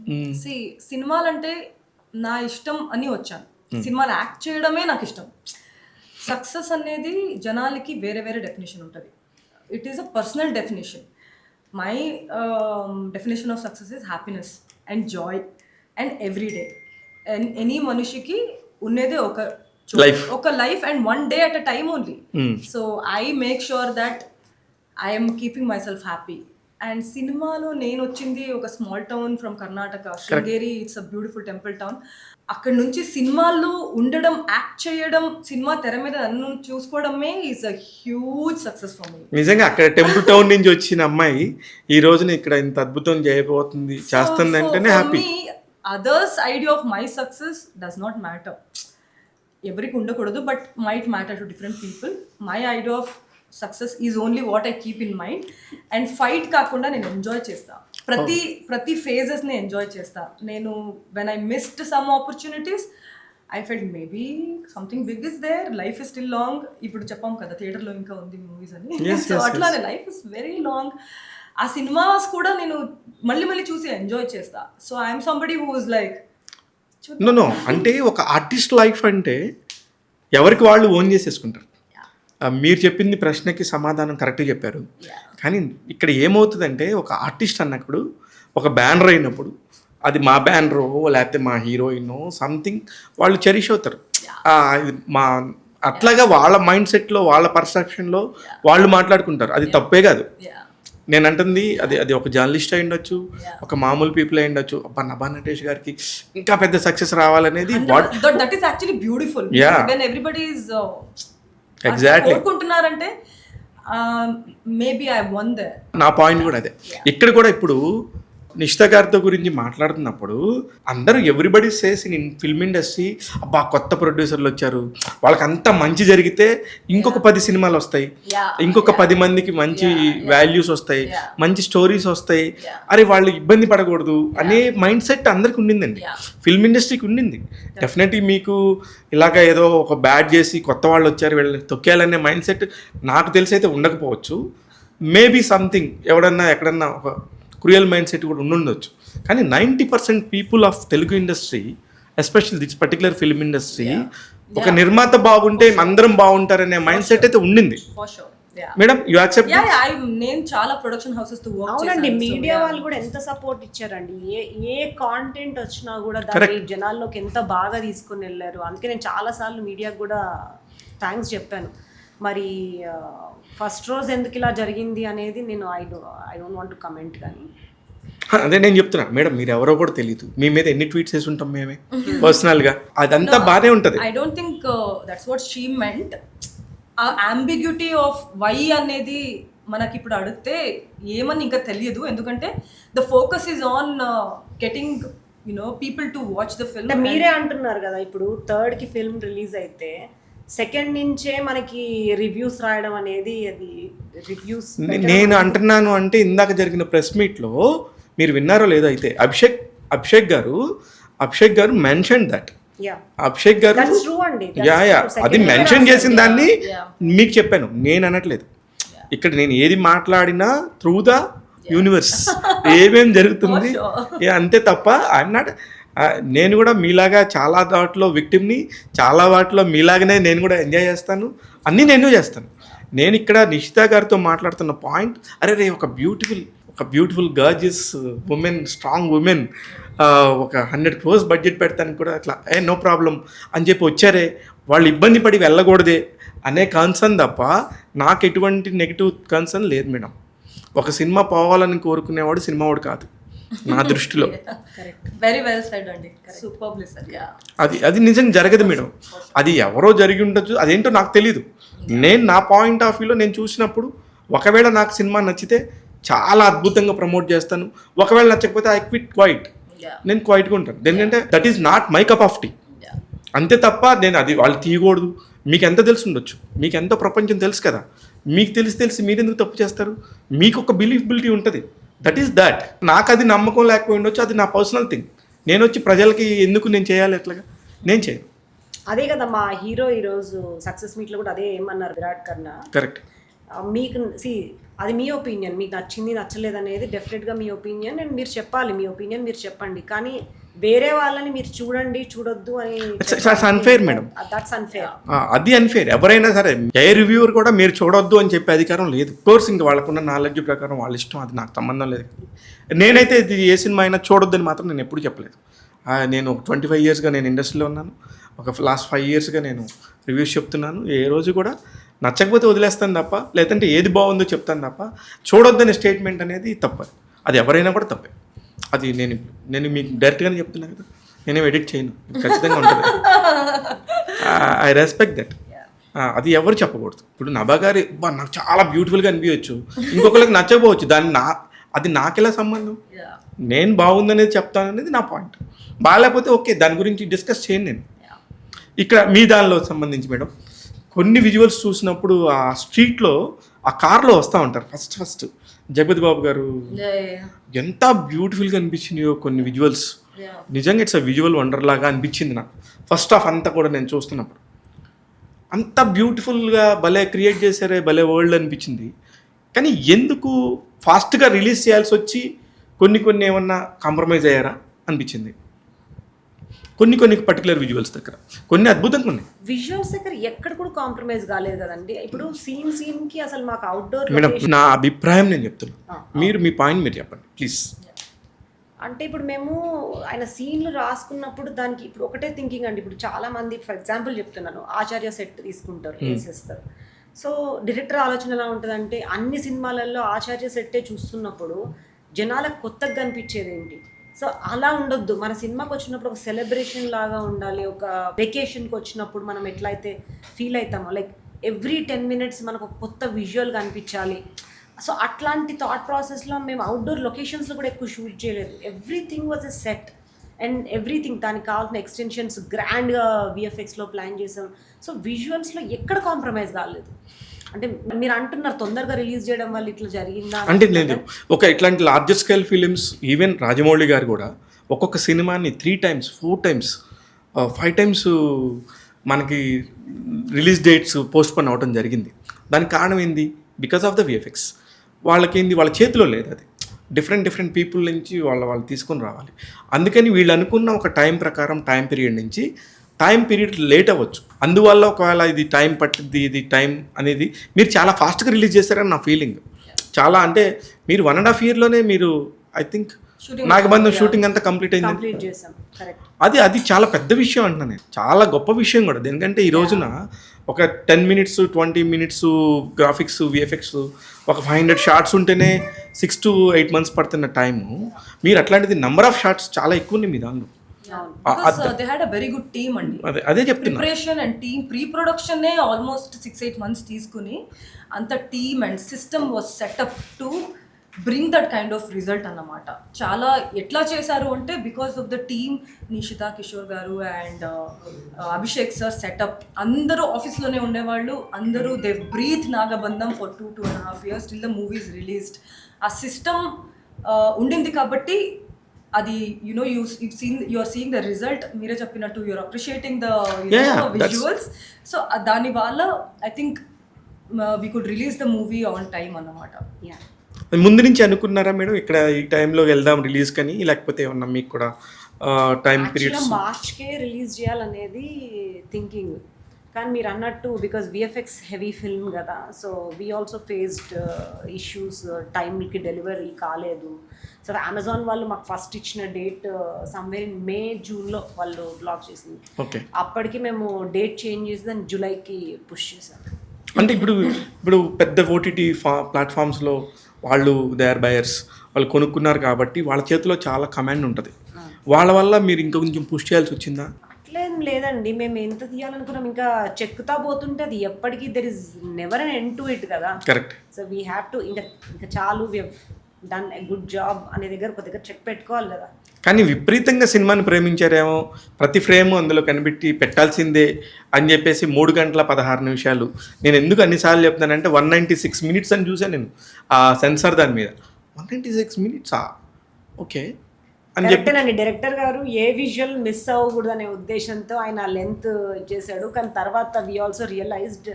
సినిమాలు అంటే నా ఇష్టం అని వచ్చాను, సినిమాలు యాక్ట్ చేయడమే నాకు ఇష్టం. సక్సెస్ అనేది జనాలకి వేరే వేరే డెఫినేషన్ ఉంటుంది. It is a personal definition. My definition of success is happiness and Joy and every day. And any మనిషికి ఉన్నదే ఒక life and 1 day at a time only. So I make sure that I am keeping myself happy. And సినిమాలో నేను వచ్చింది ఒక small town from Karnataka, Sringeri. It's a beautiful temple town. అక్కడ నుంచి సినిమాల్లో ఉండడం, యాక్ట్ చేయడం, సినిమా తెర మీద నన్ను చూసుకోవడమే is a huge success for me. నిజంగా అక్కడ టెంపుల్ టౌన్ నుంచి వచ్చిన అమ్మాయి ఈ రోజున ఇక్కడ ఇంత అద్భుతం చేయబోతుంది, చేస్తుంది అంటేనే happy. Others idea of my success does not matter, ఎవరికి ఉండకూడదు, but might matter to different people. My idea of success is only what I keep in mind. And fight కాకుండా నేను ఎంజాయ్ చేస్తా, ప్రతి ఫేజెస్ని ఎంజాయ్ చేస్తా. నేను when I missed some opportunities I felt maybe something big is there, life is still long. ఇప్పుడు చెప్పాం కదా థియేటర్లో ఇంకా ఉంది మూవీస్ అని, సో అట్లానే లైఫ్ ఇస్ వెరీ లాంగ్. ఆ సినిమాస్ కూడా నేను మళ్ళీ చూసి ఎంజాయ్ చేస్తా. So I'm somebody who is like no అంటే ఒక ఆర్టిస్ట్ లైఫ్ అంటే ఎవరికి వాళ్ళు ఓన్ చేసేసుకుంటారు. మీరు చెప్పింది ప్రశ్నకి సమాధానం కరెక్ట్గా చెప్పారు. కానీ ఇక్కడ ఏమవుతుందంటే ఒక ఆర్టిస్ట్ అన్నప్పుడు, ఒక బ్యానర్ అయినప్పుడు, అది మా బ్యానరో లేకపోతే మా హీరోయినో సంథింగ్ వాళ్ళు చెరిష్ అవుతారు. మా అట్లాగా వాళ్ళ మైండ్ సెట్లో, వాళ్ళ పర్సెప్షన్లో వాళ్ళు మాట్లాడుకుంటారు. అది తప్పే కాదు. నేను అంటుంది అది ఒక జర్నలిస్ట్ అయి ఉండొచ్చు, ఒక మామూలు పీపుల్ అయి ఉండొచ్చు. అబ్బా నభా నటేష్ గారికి ఇంకా పెద్ద సక్సెస్ రావాలనేది that is actually beautiful. When everybody is exactly కోరుకుంటున్నారంటే మేబీ ఐ వన్ దేర్. నా పాయింట్ కూడా అదే. ఇక్కడ కూడా ఇప్పుడు నిషిత గారితో గురించి మాట్లాడుతున్నప్పుడు అందరూ everybody says in film industry, అబ్బా కొత్త ప్రొడ్యూసర్లు వచ్చారు, వాళ్ళకంతా మంచి జరిగితే ఇంకొక 10 సినిమాలు వస్తాయి, ఇంకొక 10 మందికి మంచి వాల్యూస్ వస్తాయి, మంచి స్టోరీస్ వస్తాయి, అరే వాళ్ళు ఇబ్బంది పడకూడదు అనే మైండ్ సెట్ అందరికి ఉండిందండి, ఫిల్మ్ ఇండస్ట్రీకి ఉండింది. డెఫినెట్లీ మీకు ఇలాగ ఏదో ఒక బ్యాడ్ చేసి కొత్త వాళ్ళు వచ్చారు వీళ్ళని తొక్కేయాలనే మైండ్ సెట్ నాకు తెలిసి అయితే ఉండకపోవచ్చు. మేబీ సంథింగ్ ఎవడన్నా ఎక్కడన్నా ఒక క్రూయల్ మైండ్ సెట్ కూడా ఉండుండొచ్చు. కానీ 90% people of Telugu industry, especially this particular film industry, ఒక నిర్మాత బాగుంటే అందరం బాగుంటారనే మైండ్ సెట్ అయితే ఉండింది. Madam you accept? నేను చాలా ప్రొడక్షన్ హౌసెస్ తో వర్క్ అవునండి, మీడియా వాళ్ళు కూడా ఎంత సపోర్ట్ ఇచ్చారండి. ఏ కాంటెంట్ వచ్చినా కూడా దాన్ని జనాల్లోకి ఎంత బాగా తీసుకుని వెళ్ళారు. అందుకే నేను చాలా సార్లు మీడియాకు కూడా థ్యాంక్స్ చెప్పాను. మరి ఫస్ట్ రోజు ఎందుకు ఇలా జరిగింది అనేది నేను I don't want to comment. కానీ అదే నేను చెప్తున్నా మేడం, మీరు ఎవరో కూడా తెలియదు, మీ మీద ఎన్ని ట్వీట్స్ వేసి ఉంటాం మేమే పర్సనల్గా, అదంతా బాగానే ఉంటుంది. I don't think that's what she meant. ఆ అంబిగ్యూటీ ఆఫ్ వై అనేది మనకి ఇప్పుడు అడిగితే ఏమని ఇంకా తెలియదు. ఎందుకంటే the focus is on getting people to watch the film. మీరే అంటున్నారు కదా, ఇప్పుడు 3rd కి ఫిల్మ్ రిలీజ్ అయితే 2nd నుంచే మనకి రివ్యూస్ రాయడం అనేది, అది రివ్యూస్ నేను అంటున్నాను అంటే ఇందాక జరిగిన ప్రెస్ మీట్లో మీరు విన్నారో లేదో అయితే అభిషేక్ గారు మెన్షన్ దట్. అభిషేక్ గారు అది మెన్షన్ చేసిన దాన్ని మీకు చెప్పాను, నేను అనట్లేదు. ఇక్కడ నేను ఏది మాట్లాడినా త్రూ ద యూనివర్స్ ఏమేం జరుగుతుంది అంతే తప్ప ఐఎమ్ నాట్. నేను కూడా మీలాగా చాలా వాటిలో విక్టిమ్ని, చాలా వాటిలో మీలాగానే నేను కూడా ఎంజాయ్ చేస్తాను, అన్నీ నేను చేస్తాను. నేను ఇక్కడ నిషిత గారితో మాట్లాడుతున్న పాయింట్, అరే రే ఒక బ్యూటిఫుల్ గర్జియస్ ఉమెన్, స్ట్రాంగ్ ఉమెన్, ఒక 100 crores బడ్జెట్ పెడతానికి కూడా అట్లా నో ప్రాబ్లం అని చెప్పి వచ్చారే, వాళ్ళు ఇబ్బంది పడి వెళ్ళకూడదే అనే కన్సర్న్ తప్ప నాకు ఎటువంటి నెగిటివ్ కన్సర్న్ లేదు మేడం. ఒక సినిమా పోవాలని కోరుకునేవాడు సినిమా వాడు కాదు నా దృష్టిలో. వెరీ వెల్ సెడ్ అండి, సూపర్బ్లీ సెడ్. అది నిజంగా జరగదు మేడం, అది ఎవరో జరిగి ఉండొచ్చు, అదేంటో నాకు తెలీదు. నేను నా పాయింట్ ఆఫ్ వ్యూలో నేను చూసినప్పుడు ఒకవేళ నాకు సినిమా నచ్చితే చాలా అద్భుతంగా ప్రమోట్ చేస్తాను, ఒకవేళ నచ్చకపోతే ఐ క్విట్ క్వైట్, నేను క్వైట్గా ఉంటాను. ఎందుకంటే that is not my cup of tea, అంతే తప్ప నేను అది వాళ్ళు తీయకూడదు. మీకు ఎంత తెలిసి ఉండొచ్చు, మీకు ఎంతో ప్రపంచం తెలుసు కదా, మీకు తెలిసి మీరు ఎందుకు తప్పు చేస్తారు? మీకు ఒక బిలీఫబిలిటీ ఉంటుంది, దట్ ఈస్ దట్. నాకు అది నమ్మకం లేకపోయి ఉండొచ్చు, అది నా పర్సనల్ థింగ్. నేను వచ్చి ప్రజలకి ఎందుకు నేను చేయాలి ఎట్లాగా, నేను చేయను. అదే కదా మా హీరో ఈరోజు సక్సెస్ మీట్లో కూడా అదే ఏమన్నారు విరాట్ కర్ణ. కరెక్ట్. మీకు అది మీ ఒపీనియన్, మీకు నచ్చింది నచ్చలేదు అనేది డెఫినెట్గా మీ ఒపీనియన్, అండ్ మీరు చెప్పాలి మీ ఒపీనియన్, మీరు చెప్పండి. కానీ వేరే వాళ్ళని మీరు చూడండి చూడొద్దు అని అన్ఫేర్ మేడం, దట్స్ అన్ఫేర్. అది అన్ఫేర్. ఎవరైనా సరే ఏ రివ్యూవర్ కూడా మీరు చూడొద్దు అని చెప్పే అధికారం లేదు. కోర్స్ ఇంకా వాళ్ళకున్న నాలెడ్జ్ ప్రకారం వాళ్ళ ఇష్టం, అది నాకు సంబంధం లేదు. నేనైతే ఇది ఏ సినిమా అయినా చూడొద్దని మాత్రం నేను ఎప్పుడు చెప్పలేదు. నేను 25 yearsగా నేను ఇండస్ట్రీలో ఉన్నాను, ఒక లాస్ట్ 5 yearsగా నేను రివ్యూస్ చెప్తున్నాను. ఏ రోజు కూడా నచ్చకపోతే వదిలేస్తాను తప్ప, లేదంటే ఏది బాగుందో చెప్తాను తప్ప చూడొద్దనే స్టేట్మెంట్ అనేది తప్ప, అది ఎవరైనా కూడా తప్పే. అది నేను మీకు డైరెక్ట్గానే చెప్తున్నా కదా, నేనేం ఎడిట్ చేయను, ఖచ్చితంగా ఉంటుంది. I respect that. అది ఎవరు చెప్పకూడదు. ఇప్పుడు నభా గారి నాకు చాలా బ్యూటిఫుల్గా అనిపించవచ్చు, ఇంకొకరికి నచ్చకపోవచ్చు, అది నాకెలా సంబంధం? నేను బాగుందనేది చెప్తాను అనేది నా పాయింట్. బాగాలేకపోతే ఓకే, దాని గురించి డిస్కస్ చేయను నేను. ఇక్కడ మీ దానిలో సంబంధించి మేడం, కొన్ని విజువల్స్ చూసినప్పుడు ఆ స్ట్రీట్లో ఆ కార్లో వస్తూ ఉంటారు ఫస్ట్ జగపతి బాబు గారు, ఎంత బ్యూటిఫుల్గా అనిపించినాయో కొన్ని విజువల్స్. నిజంగా ఇట్స్ అ విజువల్ వండర్ లాగా అనిపించింది నాకు ఫస్ట్ హాఫ్ అంతా కూడా నేను చూస్తున్నప్పుడు. అంత బ్యూటిఫుల్గా భలే క్రియేట్ చేశారే, భలే వరల్డ్ అనిపించింది. కానీ ఎందుకు ఫాస్ట్గా రిలీజ్ చేయాల్సి వచ్చి కొన్ని ఏమన్నా కాంప్రమైజ్ అయ్యారా అనిపించింది. కొన్ని పర్టికులర్ విజువల్స్ దగ్గర కొన్ని అద్భుతంగా ఉన్నాయి. విజువల్స్ దగ్గర ఎక్కడ కూడా కాంప్రమైజ్ కాలేదు కదండి. ఇప్పుడు సీన్ కి అసలు మాకు అవుట్డోర్ మేడం, నా అభిప్రాయం నేను చెప్తున్నాను, మీరు మీ పాయింట్ మీరు చెప్పండి ప్లీజ్. అంటే ఇప్పుడు మేము ఆయన సీన్లు రాసుకున్నప్పుడు దానికి ఇప్పుడు ఒకటే థింకింగ్ అండి. ఇప్పుడు చాలా మంది ఫర్ ఎగ్జాంపుల్ చెప్తున్నాను, ఆచార్య సెట్ తీసుకుంటారు, వేసేస్తారు. సో డైరెక్టర్ ఆలోచన ఎలా ఉంటుందంటే అన్ని సినిమాలలో ఆచార్య సెట్టే చూస్తున్నప్పుడు జనాలకు కొత్తగా కనిపించేది ఏంటి. సో అలా ఉండొద్దు. మన సినిమాకి వచ్చినప్పుడు ఒక సెలబ్రేషన్ లాగా ఉండాలి. ఒక వెకేషన్కి వచ్చినప్పుడు మనం ఎట్లయితే ఫీల్ అవుతామో, లైక్ ఎవ్రీ 10 minutes మనకు ఒక కొత్త విజువల్ కనిపించాలి. సో అట్లాంటి థాట్ ప్రాసెస్లో మేము అవుట్డోర్ లొకేషన్స్లో కూడా ఎక్కువ షూట్ చేయలేదు. Everything was a set and everything దానికి కావాల్సిన ఎక్స్టెన్షన్స్ గ్రాండ్గా విఎఫ్ఎక్స్లో ప్లాన్ చేసాం. సో విజువల్స్లో ఎక్కడ కాంప్రమైజ్ కాలేదు. అంటే మీరు అంటున్నారు తొందరగా రిలీజ్ చేయడం వల్ల ఇట్లా జరిగిందా అంటే లేదు, ఒక ఇట్లాంటి larger scale films even Rajamouli గారు కూడా ఒక్కొక్క సినిమాని 3 times 4 times 5 times మనకి రిలీజ్ డేట్స్ పోస్ట్పోన్ అవ్వడం జరిగింది. దానికి కారణం ఏంది? Because of the VFX. వాళ్ళకేంది, వాళ్ళ చేతిలో లేదు, అది డిఫరెంట్ పీపుల్ నుంచి వాళ్ళు తీసుకొని రావాలి. అందుకని వీళ్ళు అనుకున్న ఒక టైం ప్రకారం టైం పీరియడ్ నుంచి టైం పీరియడ్ లేట్ అవ్వచ్చు. అందువల్ల ఒకవేళ ఇది టైం పట్టింది, ఇది టైం అనేది మీరు చాలా ఫాస్ట్గా రిలీజ్ చేస్తారని నా ఫీలింగ్. చాలా అంటే మీరు 1.5 yearలోనే మీరు ఐ థింక్ నాగబంధం షూటింగ్ అంతా కంప్లీట్ అయింది. చేసాం. కరెక్ట్. అది చాలా పెద్ద విషయం అంటున్నా నేను, చాలా గొప్ప విషయం కూడా. ఎందుకంటే ఈ రోజున ఒక 10 minutes 20 minutes గ్రాఫిక్స్ విఎఫ్ఎక్స్ ఒక 500 shots ఉంటేనే 6 to 8 months పడుతున్న టైము, మీరు అట్లాంటిది నెంబర్ ఆఫ్ షార్ట్స్ చాలా ఎక్కువ ఉంది మీ దానిలో. Because they had a very good team అండి. అదే చెప్తున్నా, ప్రిపరేషన్ అండ్ టీమ్ ప్రీ-ప్రొడక్షనే ఆల్మోస్ట్ 6-8 months తీసుకుని అంత team and system was setup to bring that kind of result అన్నమాట. చాలా ఎట్లా చేశారు అంటే because of the team, Nishita Kishore గారు అండ్ అభిషేక్ సార్ సెటప్. అందరూ ఆఫీస్లోనే ఉండేవాళ్ళు, అందరూ they breathe Nagabandham for 2.5 years till the movie is released. ఆ సిస్టమ్ ఉండింది కాబట్టి అది you are seeing the result. మీరే చెప్పినట్టు you're appreciating the visuals. So దాని వల్ల I think we could release the movie on time అన్నమాట. Yeah. ముందు నుంచి అనుకున్నారా మేడం ఇక్కడ ఈ టైంలో వెళ్దాం రిలీజ్ కానీ, లేకపోతే ఏమన్నా మీకు కూడా టైం పీరియడ్స్? మార్చ్కే రిలీజ్ చేయాలనేది థింకింగ్. కానీ మీరు అన్నట్టు బికాజ్ విఎఫ్ఎక్స్ హెవీ ఫిల్మ్ కదా, so we also faced issues, టైంకి డెలివరీ కాలేదు. సో అమెజాన్ వాళ్ళు మాకు ఫస్ట్ ఇచ్చిన date somewhere in May June వాళ్ళు బ్లాక్ చేసింది. ఓకే, అప్పటికి మేము డేట్ చేంజ్ చేసి దాన్ని జూలైకి పుష్ చేసాం. అంటే ఇప్పుడు పెద్ద ఓటీటీ ప్లాట్ఫామ్స్లో వాళ్ళు దే ఆర్ బయర్స్, వాళ్ళు కొనుక్కున్నారు కాబట్టి వాళ్ళ చేతిలో చాలా కమాండ్ ఉంటుంది. వాళ్ళ వల్ల మీరు ఇంకా కొంచెం పుష్ చేయాల్సి వచ్చిందా? అట్లేం లేదండి, మేము ఎంత తీయాలనుకున్నాం ఇంకా చెక్కుతా పోతుంటే అది ఎప్పటికీ there is never an end to it కదా. Correct. So we have to ఇంకా చాలు, we done a good job అనే దగ్గర ఒక దగ్గర చెక్ పెట్టుకోవాలి కదా. కానీ విపరీతంగా సినిమాని ప్రేమించారేమో, ప్రతి ఫ్రేమ్ అందులో కనిపెట్టి పెట్టాల్సిందే అని చెప్పేసి 3 గంటల 16 నిమిషాలు. నేను ఎందుకు అన్నిసార్లు చెప్తానంటే 196 minutes అని చూసాను నేను ఆ సెన్సార్ దాని మీద. 196 minutes ఓకే అని చెప్పానండి. డైరెక్టర్ గారు ఏ విజువల్ మిస్ అవ్వకూడదు అనే ఉద్దేశంతో ఆయన లెంత్ చేశాడు. కానీ తర్వాత వి ఆల్సో రియలైజ్డ్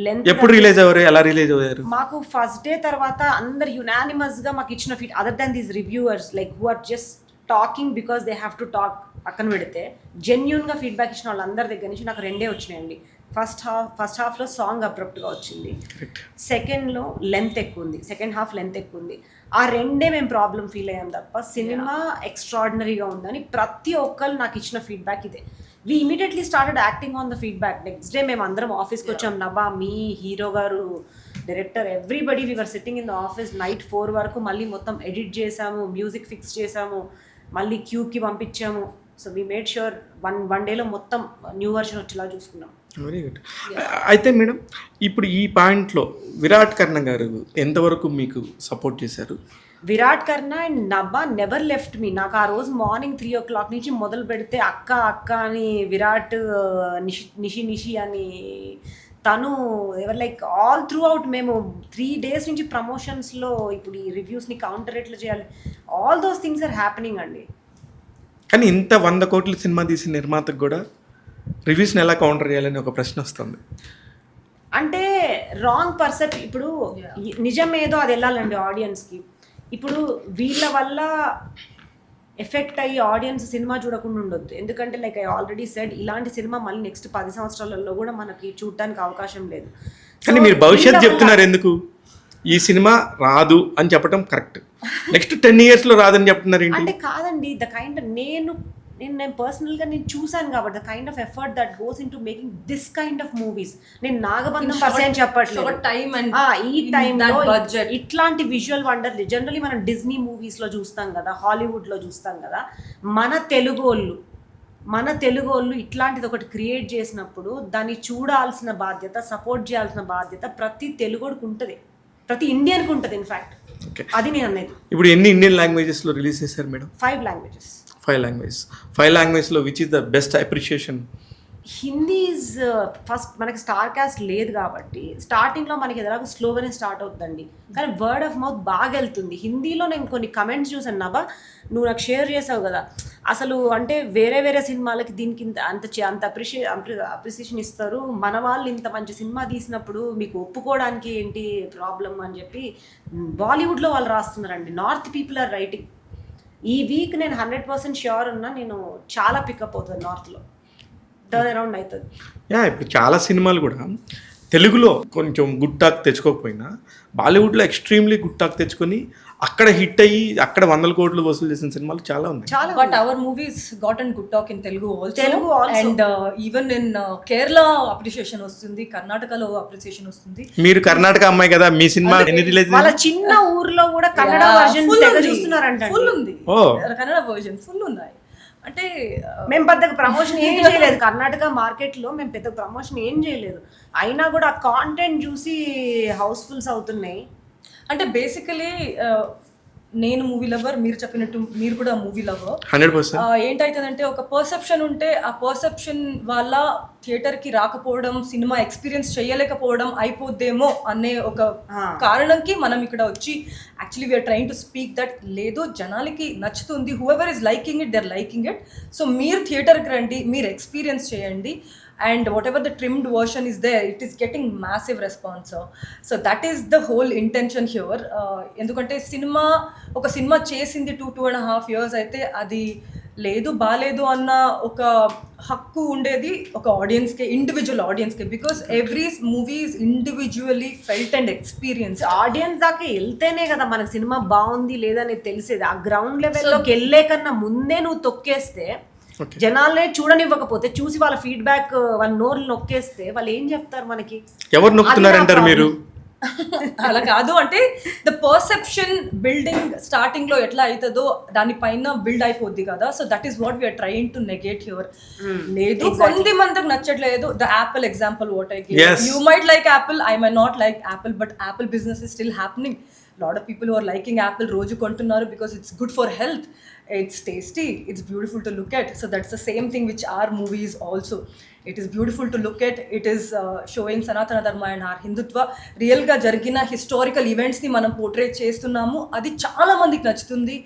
లెంత్. ఎప్పుడు రిలీజ్ అవ్వరు, ఎలా రిలీజ్ అయ్యారు? మాకు ఫస్ట్ డే తర్వాత అందరు యునానిమస్గా మాకు ఇచ్చిన feed, other than these reviewers like who are just talking because they have to talk పక్కన పెడితే, జెన్యున్గా ఫీడ్బ్యాక్ ఇచ్చిన వాళ్ళందరి దగ్గర నుంచి నాకు 2 వచ్చినాయండి. ఫస్ట్ హాఫ్లో సాంగ్ అబ్రప్ట్గా వచ్చింది, సెకండ్లో లెంత్ ఎక్కువ ఉంది, సెకండ్ హాఫ్ లెంత్ ఎక్కువ ఉంది. ఆ 2 మేము ప్రాబ్లం ఫీల్ అయ్యాం తప్ప సినిమా ఎక్స్ట్రాడినరీగా ఉందని ప్రతి ఒక్కరు నాకు ఇచ్చిన ఫీడ్బ్యాక్ ఇదే. We immediately started acting on the feedback. Next day మేము అందరం ఆఫీస్కి వచ్చాం. నభా, మీ హీరో గారు, director, everybody we were sitting in the office night 4 వరకు. మళ్ళీ మొత్తం ఎడిట్ చేసాము, మ్యూజిక్ ఫిక్స్ చేసాము, మళ్ళీ క్యూకి పంపించాము. So we made sure one డేలో మొత్తం న్యూ వర్షన్ వచ్చేలా చూసుకున్నాం. Very good. అయితే మేడం ఇప్పుడు ఈ పాయింట్లో విరాట్ కర్ణ గారు ఎంతవరకు మీకు సపోర్ట్ చేశారు? Virat Karna and Nabha never left me. నాకు ఆ రోజు మార్నింగ్ 3 o'clock నుంచి మొదలు పెడితే అక్క అక్క అని విరాట్, నిషి అని తను ever like all through out. మేము 3 days నుంచి ప్రమోషన్స్లో ఇప్పుడు ఈ రివ్యూస్ని కౌంటర్ ఎట్లా చేయాలి, all those things are happening అండి. కానీ ఇంత 100 కోట్ల సినిమా తీసిన నిర్మాతకు కూడా రివ్యూస్ని ఎలా కౌంటర్ చేయాలని ఒక ప్రశ్న వస్తుంది. అంటే రాంగ్ పర్సెప్ట్. ఇప్పుడు నిజం ఏదో అది వెళ్ళాలండి ఆడియన్స్కి. ఇప్పుడు వీళ్ళ వల్ల ఎఫెక్ట్ అయ్యి ఆడియన్స్ సినిమా చూడకుండా ఉండొద్దు. ఎందుకంటే లైక్ ఐ ఆల్రెడీ సెడ్, ఇలాంటి సినిమా మళ్ళీ నెక్స్ట్ 10 సంవత్సరాలలో కూడా మనకి చూడటానికి అవకాశం లేదు. కానీ మీరు భవిష్యత్తు చెప్తున్నారు ఎందుకు? ఈ సినిమా రాదు అని చెప్పడం కరెక్ట్, నెక్స్ట్ 10 yearsలో రాదని చెప్తున్నారు ఏంటి? అంటే కాదండి, ద కైండ్ నేను పర్సనల్గా నేను చూసాను కాబట్టి the kind of effort that goes in to making this kind of movies. నేను నాగబంధం పర్సెంట్ చెప్పట్లేదు, ఈ టైంలో ఇట్లాంటి విజువల్ వండర్ జనరలీ మనం డిజ్నీ మూవీస్లో చూస్తాం కదా, హాలీవుడ్లో చూస్తాం కదా. మన తెలుగు వాళ్ళు ఇట్లాంటిది ఒకటి క్రియేట్ చేసినప్పుడు దాన్ని చూడాల్సిన బాధ్యత, సపోర్ట్ చేయాల్సిన బాధ్యత ప్రతి తెలుగోడికి ఉంటుంది. ప్రతి ఇండియన్కి ఉంటుంది ఇన్ఫ్యాక్ట్. Okay. అది నేను అనేది. ఇప్పుడు ఎన్ని ఇండియన్ లాంగ్వేజెస్లో రిలీజ్ చేశారు మేడం? 5 languages. 5 లాంగ్వేజ్లో which is the best appreciation? Hindi is first, మనకి స్టార్ కాస్ట్ లేదు కాబట్టి స్టార్టింగ్లో మనకి ఎలాగో స్లోగానే స్టార్ట్ అవుతుందండి, కానీ వర్డ్ ఆఫ్ మౌత్ బాగా వెళ్తుంది. హిందీలో నేను కొన్ని కమెంట్స్ చూసాను నవ్వా, నువ్వు నాకు షేర్ చేసావు కదా, అసలు అంటే వేరే సినిమాలకి దీనికి అంత అప్రిసియేషన్ ఇస్తారు, మన వాళ్ళు ఇంత మంచి సినిమా తీసినప్పుడు మీకు ఒప్పుకోవడానికి ఏంటి ప్రాబ్లం అని చెప్పి బాలీవుడ్లో వాళ్ళు రాస్తున్నారండి. North people are writing. ఈ వీక్ నేను 100% ష్యూర్ ఉన్నా, నేను చాలా పికప్ అవుతుంది నార్త్లో, టర్న్ అరౌండ్ అవుతుంది. ఇప్పుడు చాలా సినిమాలు కూడా తెలుగులో కొంచెం గుడ్ టాక్ తెచ్చుకోకపోయినా బాలీవుడ్లో ఎక్స్ట్రీమ్లీ గుడ్ టాక్ తెచ్చుకొని అక్కడ హిట్ అయ్యి అక్కడ 100 కోట్లు వసూలు చేసిన సినిమాలు చాలా ఉన్నాయి. But our movies gotten good talk in Telugu also. also. And even in Kerala appreciation వస్తుంది, కర్ణాటకలో appreciation వస్తుంది. మీరు కర్ణాటక అమ్మాయి కదా, మీ సినిమా ఎన్ని రిలీజ్? వాళ్ళ చిన్న ఊర్లో కూడా కన్నడ వర్జన్ చూస్తున్నారంట. ఫుల్ ఉంది, Oh. కన్నడ వర్జన్ ఫుల్ ఉన్నాయి. అంటే మేము పెద్దగా ప్రమోషన్ ఏం చేయలేదు కర్ణాటక మార్కెట్లో, మేము పెద్ద ప్రమోషన్ ఏం చేయలేదు, అయినా కూడా ఆ కాంటెంట్ చూసి హౌస్ఫుల్స్ అవుతున్నాయి. అంటే బేసికలీ నేను మూవీ లవర్, మీరు చెప్పినట్టు మీరు కూడా మూవీ లవర్. 100%. ఏంటవుతుందంటే ఒక పర్సెప్షన్ ఉంటే ఆ పర్సెప్షన్ వల్ల థియేటర్కి రాకపోవడం, సినిమా ఎక్స్పీరియన్స్ చేయలేకపోవడం అయిపోద్దేమో అనే ఒక కారణంకి మనం ఇక్కడ వచ్చి actually we are trying to speak that లేదు, జనాలకి నచ్చుతుంది, whoever is liking it, they are liking it. So మీరు థియేటర్కి రండి, మీరు ఎక్స్పీరియన్స్ చేయండి, and whatever the trimmed version is there, it is getting massive response. So that is the whole intention here. ఎందుకంటే ఒక సినిమా చేసింది 2.5 years అయితే అది లేదు బాలేదు అన్న ఒక హక్కు ఉండేది ఒక ఆడియన్స్కి, ఇండివిజువల్ ఆడియన్స్కి, because every movie is individually felt and experience. Audience దాకా వెళ్తేనే కదా మనకు సినిమా బాగుంది లేదని తెలిసేది. ఆ గ్రౌండ్ లెవెల్లోకి వెళ్ళే కన్నా ముందే నువ్వు తొక్కేస్తే, జనాలే చూడనివ్వకపోతే, చూసి వాళ్ళ ఫీడ్బ్యాక్ వాళ్ళ నోర్లు నొక్కేస్తే వాళ్ళు ఏం చెప్తారు మనకి? ఎవరు నొక్కుతున్నారంటారు మీరు? అలా కాదు, అంటే ద పర్సెప్షన్ బిల్డింగ్ స్టార్టింగ్ లో ఎట్లా అవుతుందో దానిపైన బిల్డ్ అయిపోద్ది కదా. So that is what we are trying to negate here. లేదు కొంత మందికి నచ్చట్లేదు. The Apple example what I give, you might like Apple, I may not like Apple, but Apple business is still happening. Lot of people who are liking apple రోజు కొంటున్నారు because it's good for health, it's tasty, it's beautiful to look at. So that's the same thing which our movie is also. It is beautiful to look at, it is showing Sanatana Dharma and our Hindutva. రియల్గా జరిగిన historical ఈవెంట్స్ని మనం portrait చేస్తున్నాము. అది చాలా మందికి నచ్చుతుంది,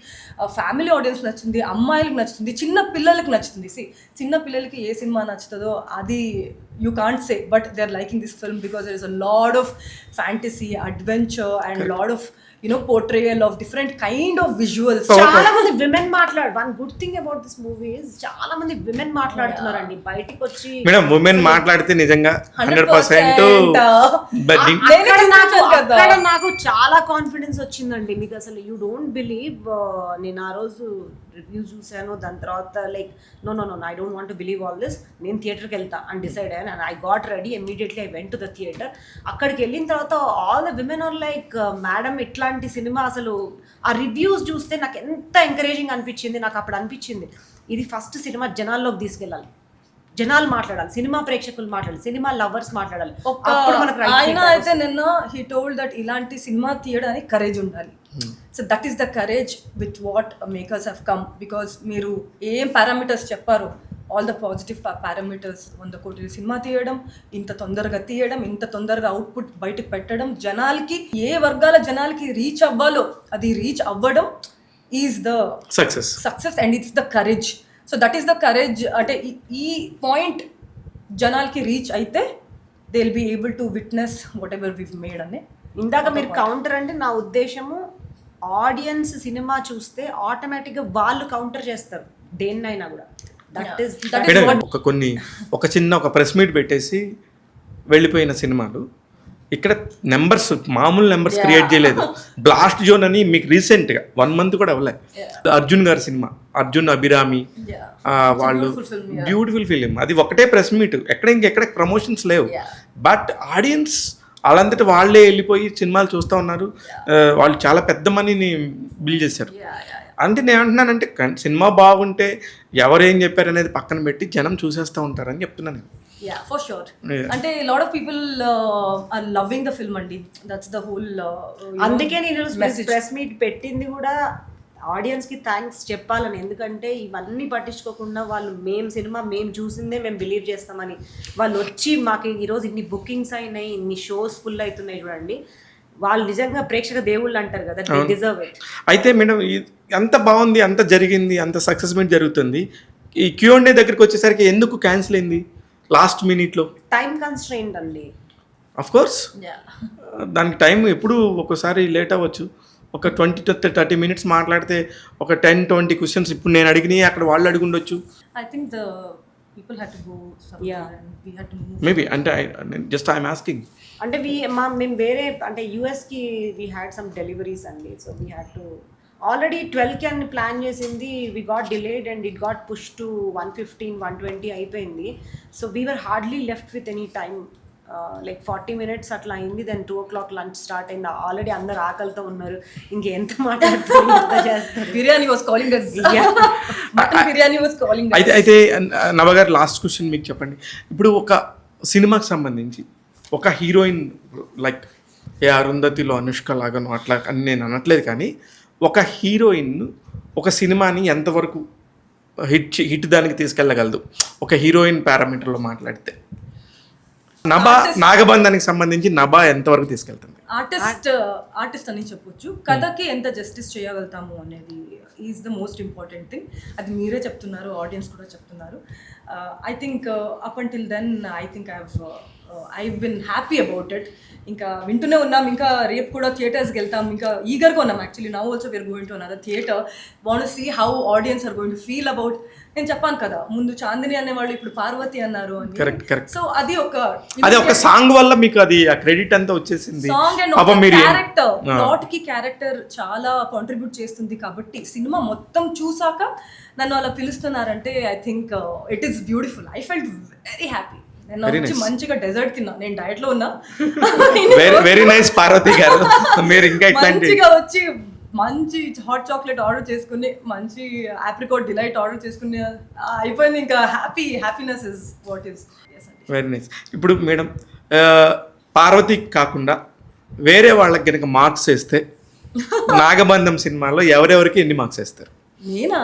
family audience నచ్చుతుంది, అమ్మాయిలకు నచ్చుతుంది, చిన్న పిల్లలకి నచ్చుతుంది. చిన్న పిల్లలకి ఏ సినిమా నచ్చుతుందో అది you can't say, but they're liking this film because there is a lot of fantasy, adventure and lot of portrayal of different kind of visuals. చాలా మంది women one good thing about this movie is చాలా మంది women మాట్లాడుతున్నారండి బయటికి వచ్చి. Madam women మాట్లాడితే నిజంగా 100% అక్కడ నాకు చాలా కాన్ఫిడెన్స్ వచ్చిందండి. మీకు అసలు యూ డోంట్ బిలీవ్, నేను ఆ రోజు రివ్యూస్ చూసాను, దాని తర్వాత like no I don't want to believe all this, నేను థియేటర్కి వెళ్తా అని డిసైడ్ అయ్యాను. And I got ready immediately, I went to the theatre. అక్కడికి వెళ్ళిన తర్వాత all the women are like, madam ఇట్లాంటి సినిమా అసలు ఆ రివ్యూస్ చూస్తే నాకు ఎంత ఎంకరేజింగ్ అనిపించింది. నాకు అప్పుడు అనిపించింది ఇది ఫస్ట్ సినిమా జనాల్లోకి తీసుకెళ్ళాలి, జనాలు మాట్లాడాలి, సినిమా ప్రేక్షకులు మాట్లాడాలి, సినిమా లవర్స్ మాట్లాడాలి. ఆయన అయితే నిన్న హీ టోల్డ్ దట్ ఇలాంటి సినిమా తీయడానికి కరేజ్ ఉండాలి. So that is the courage with what makers have come. Because మీరు ఏం పారామీటర్స్ చెప్పారు, ఆల్ ద పాజిటివ్ పారామీటర్స్, 100 కోట్ల సినిమా తీయడం, ఇంత తొందరగా తీయడం, ఇంత తొందరగా అవుట్పుట్ బయటకు పెట్టడం, జనాలకి ఏ వర్గాల జనాలకి రీచ్ అవ్వాలో అది రీచ్ అవ్వడం is the success and it's the courage. So that is the courage. అంటే ఈ పాయింట్ జనాలకి రీచ్ అయితే they will be able to witness whatever we made అని. ఇందాక మీరు కౌంటర్ అంటే నా ఉద్దేశము, ఆడియన్స్ సినిమా చూస్తే ఆటోమేటిక్గా వాళ్ళు కౌంటర్ చేస్తారు దేన్నైనా కూడా. ఒక చిన్న ప్రెస్ మీట్ పెట్టేసి వెళ్ళిపోయిన సినిమాలు ఇక్కడ నెంబర్స్, మామూలు నెంబర్స్ క్రియేట్ చేయలేదు. బ్లాస్ట్ జోన్ అని మీకు రీసెంట్గా 1 month కూడా అవ్వలేదు, అర్జున్ గారి సినిమా, అర్జున్ అభిరామి వాళ్ళు, బ్యూటిఫుల్ ఫిలిం. అది ఒకటే ప్రెస్ మీట్, ఇంకెక్కడ ప్రమోషన్స్ లేవు. బట్ ఆడియన్స్ వాళ్ళంతటి వాళ్ళే వెళ్ళిపోయి సినిమాలు చూస్తూ ఉన్నారు. వాళ్ళు చాలా పెద్ద మనీని బిల్డ్ చేశారు. అంటే నేను అంటున్నానంటే సినిమా బాగుంటే ఎవరేం చెప్పారు అనేది పక్కన పెట్టి జనం చూసేస్తూ ఉంటారని చెప్తున్నాను నేను. Yeah, for sure. Yeah. అంటే lot of people are loving the film అండి. That's the whole అందుకే నేను message. ప్రెస్ మీట్ పెట్టింది కూడా ఆడియన్స్ కి థ్యాంక్స్ చెప్పాలని. ఎందుకంటే ఇవన్నీ పట్టించుకోకుండా వాళ్ళు సినిమా మేము చూసిందే మేము బిలీవ్ చేస్తామని వాళ్ళు వచ్చి మాకు ఈరోజు ఇన్ని బుకింగ్స్ అయినాయి, ఇన్ని షోస్ ఫుల్ అవుతున్నాయి చూడండి. వాళ్ళు నిజంగా ప్రేక్షక దేవుళ్ళు అంటారు కదా, దే డిజర్వ్ ఇట్. అయితే మేడం అంత బాగుంది, అంత జరిగింది, అంత సక్సెస్ మీట్ జరుగుతుంది, ఈ Q&A దగ్గరికి వచ్చేసరికి ఎందుకు క్యాన్సిల్ అయింది లాస్ట్ మినిట్లో? టైం కన్స్ట్రెయింట్ అండి. Of course Yeah. దానికి టైం ఎప్పుడు ఒక్కోసారి లేట్ అవ్వచ్చు. ఒక 20 to 30 minutes మాట్లాడితే ఒక 10-20 క్వశ్చన్స్ ఇప్పుడు నేను అడిగినాయి అక్కడ వాళ్ళు అడిగి ఉండొచ్చు. I think the people had to go somewhere Yeah. and we had to move. Maybe అంటే జస్ట్ ఐఎమ్ ఆస్కింగ్. అంటే మేము వేరే అంటే యూఎస్కి వీ హ్యాడ్ సమ్ డెలివరీస్ అండి. So we had to already 12కి అని ప్లాన్ చేసింది, we got delayed and it got push to 1:15-1:20 అయిపోయింది. So we were hardly left with any time, like 40 minutes అట్లా అయింది. దెన్ 2 o'clock లంచ్ స్టార్ట్ అయింది. Already అందరు ఆకలితో ఉన్నారు, ఇంకెంత మాట్లాడుతారు, ఎంత చేస్తారు. Biryani was calling us. Mutton biryani was calling us. అయితే నవగారు లాస్ట్ క్వశ్చన్ మీకు చెప్పండి. ఇప్పుడు ఒక సినిమాకి సంబంధించి ఒక హీరోయిన్ లైక్ అరుంధతిలో అనుష్క లాగాను అట్లా అని నేను అనట్లేదు, కానీ ఒక హీరోయిన్ ఒక సినిమాని ఎంతవరకు హిట్ దానికి తీసుకెళ్ళగలదు ఒక హీరోయిన్ పారామీటర్లో మాట్లాడితే? నభా నాగబంధానికి సంబంధించి నభా ఎంతవరకు తీసుకెళ్తుంది? ఆర్టిస్ట్ అని చెప్పొచ్చు. కథకి ఎంత జస్టిస్ చేయగలుగుతాము అనేది is the most important thing. అది మీరే చెప్తున్నారు, ఆడియన్స్ కూడా చెప్తున్నారు. I think up until then I think I been happy about it. ఇంకా వింటూనే ఉన్నాం, ఇంకా రేపు కూడా థియేటర్స్కి వెళ్తాం, ఇంకా ఈగర్గా ఉన్నాం. Actually now also we are going to another theatre, want to see how audience are going to feel about. నేను చెప్పాను కదా ముందు చాందిని అనేవాళ్ళు ఇప్పుడు పార్వతి అన్నారు అని. కరెక్ట్. సో అది ఒక సాంగ్ వల్ల మీకు అది ఆ క్రెడిట్ అంతా వచ్చేసింది. సాంగ్ అండ్ క్యారెక్టర్, ప్లాట్ కి క్యారెక్టర్ చాలా కాంట్రిబ్యూట్ చేస్తుంది. కాబట్టి సినిమా మొత్తం చూసాక నన్ను అలా పిలుస్తున్నారంటే I think it is beautiful. I felt very happy. నేను వచ్చి మంచిగా డెజర్ట్ తిన్నా, నేను డయట్ లో ఉన్నా. వెరీ నైస్ పార్వతి గారు, మీరు ఇంకా మంచిగా వచ్చి మంచి హాట్ చాక్లెట్ ఆర్డర్ చేసుకుని, మంచి ఆప్రికాట్ డిలైట్ ఆర్డర్ చేసుకుని అయిపోయింది. ఇంకా happiness is what is. Very nice. ఇప్పుడు మేడం పార్వతి కాకుండా వేరే వాళ్ళకి కనుక మార్క్స్ వేస్తే నాగబంధం సినిమాలో ఎవరెవరికి ఎన్ని మార్క్స్ వేస్తారు? నేనా?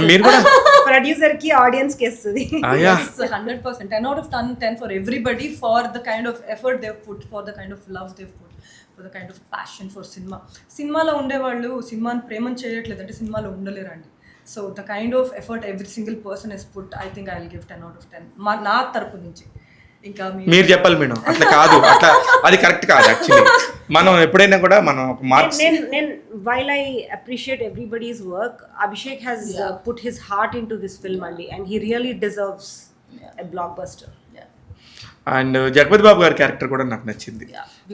మీరు కూడా ప్రొడ్యూసర్ కి ఆడియన్స్ కి ఇస్తుంది. 100%. 10 out of 10 for everybody, for the kind of effort they've put, for the kind of love they've put, for the kind of passion for cinema. సినిమాలో ఉండేవాళ్ళు సినిమాని ప్రేమను చేయట్లేదు అంటే సినిమాలో ఉండలేరండి. So the kind of effort every single person he's put, I think I will give 10 out of 10 నా తరపు నుంచి. ఇంకా మీరు చెప్పాలి మేడం, అట్లా కాదు, అట్లా అది కరెక్ట్ కాదు. యాక్చువల్లీ మనం ఎప్పుడైనా కూడా మనం ఒక మార్క్స్, నేను while I appreciate everybody's work, Abhishek has put his heart into this film only, and he really deserves a blockbuster. And Jagapathi Babu గారి క్యారెక్టర్ కూడా నాకు నచ్చింది.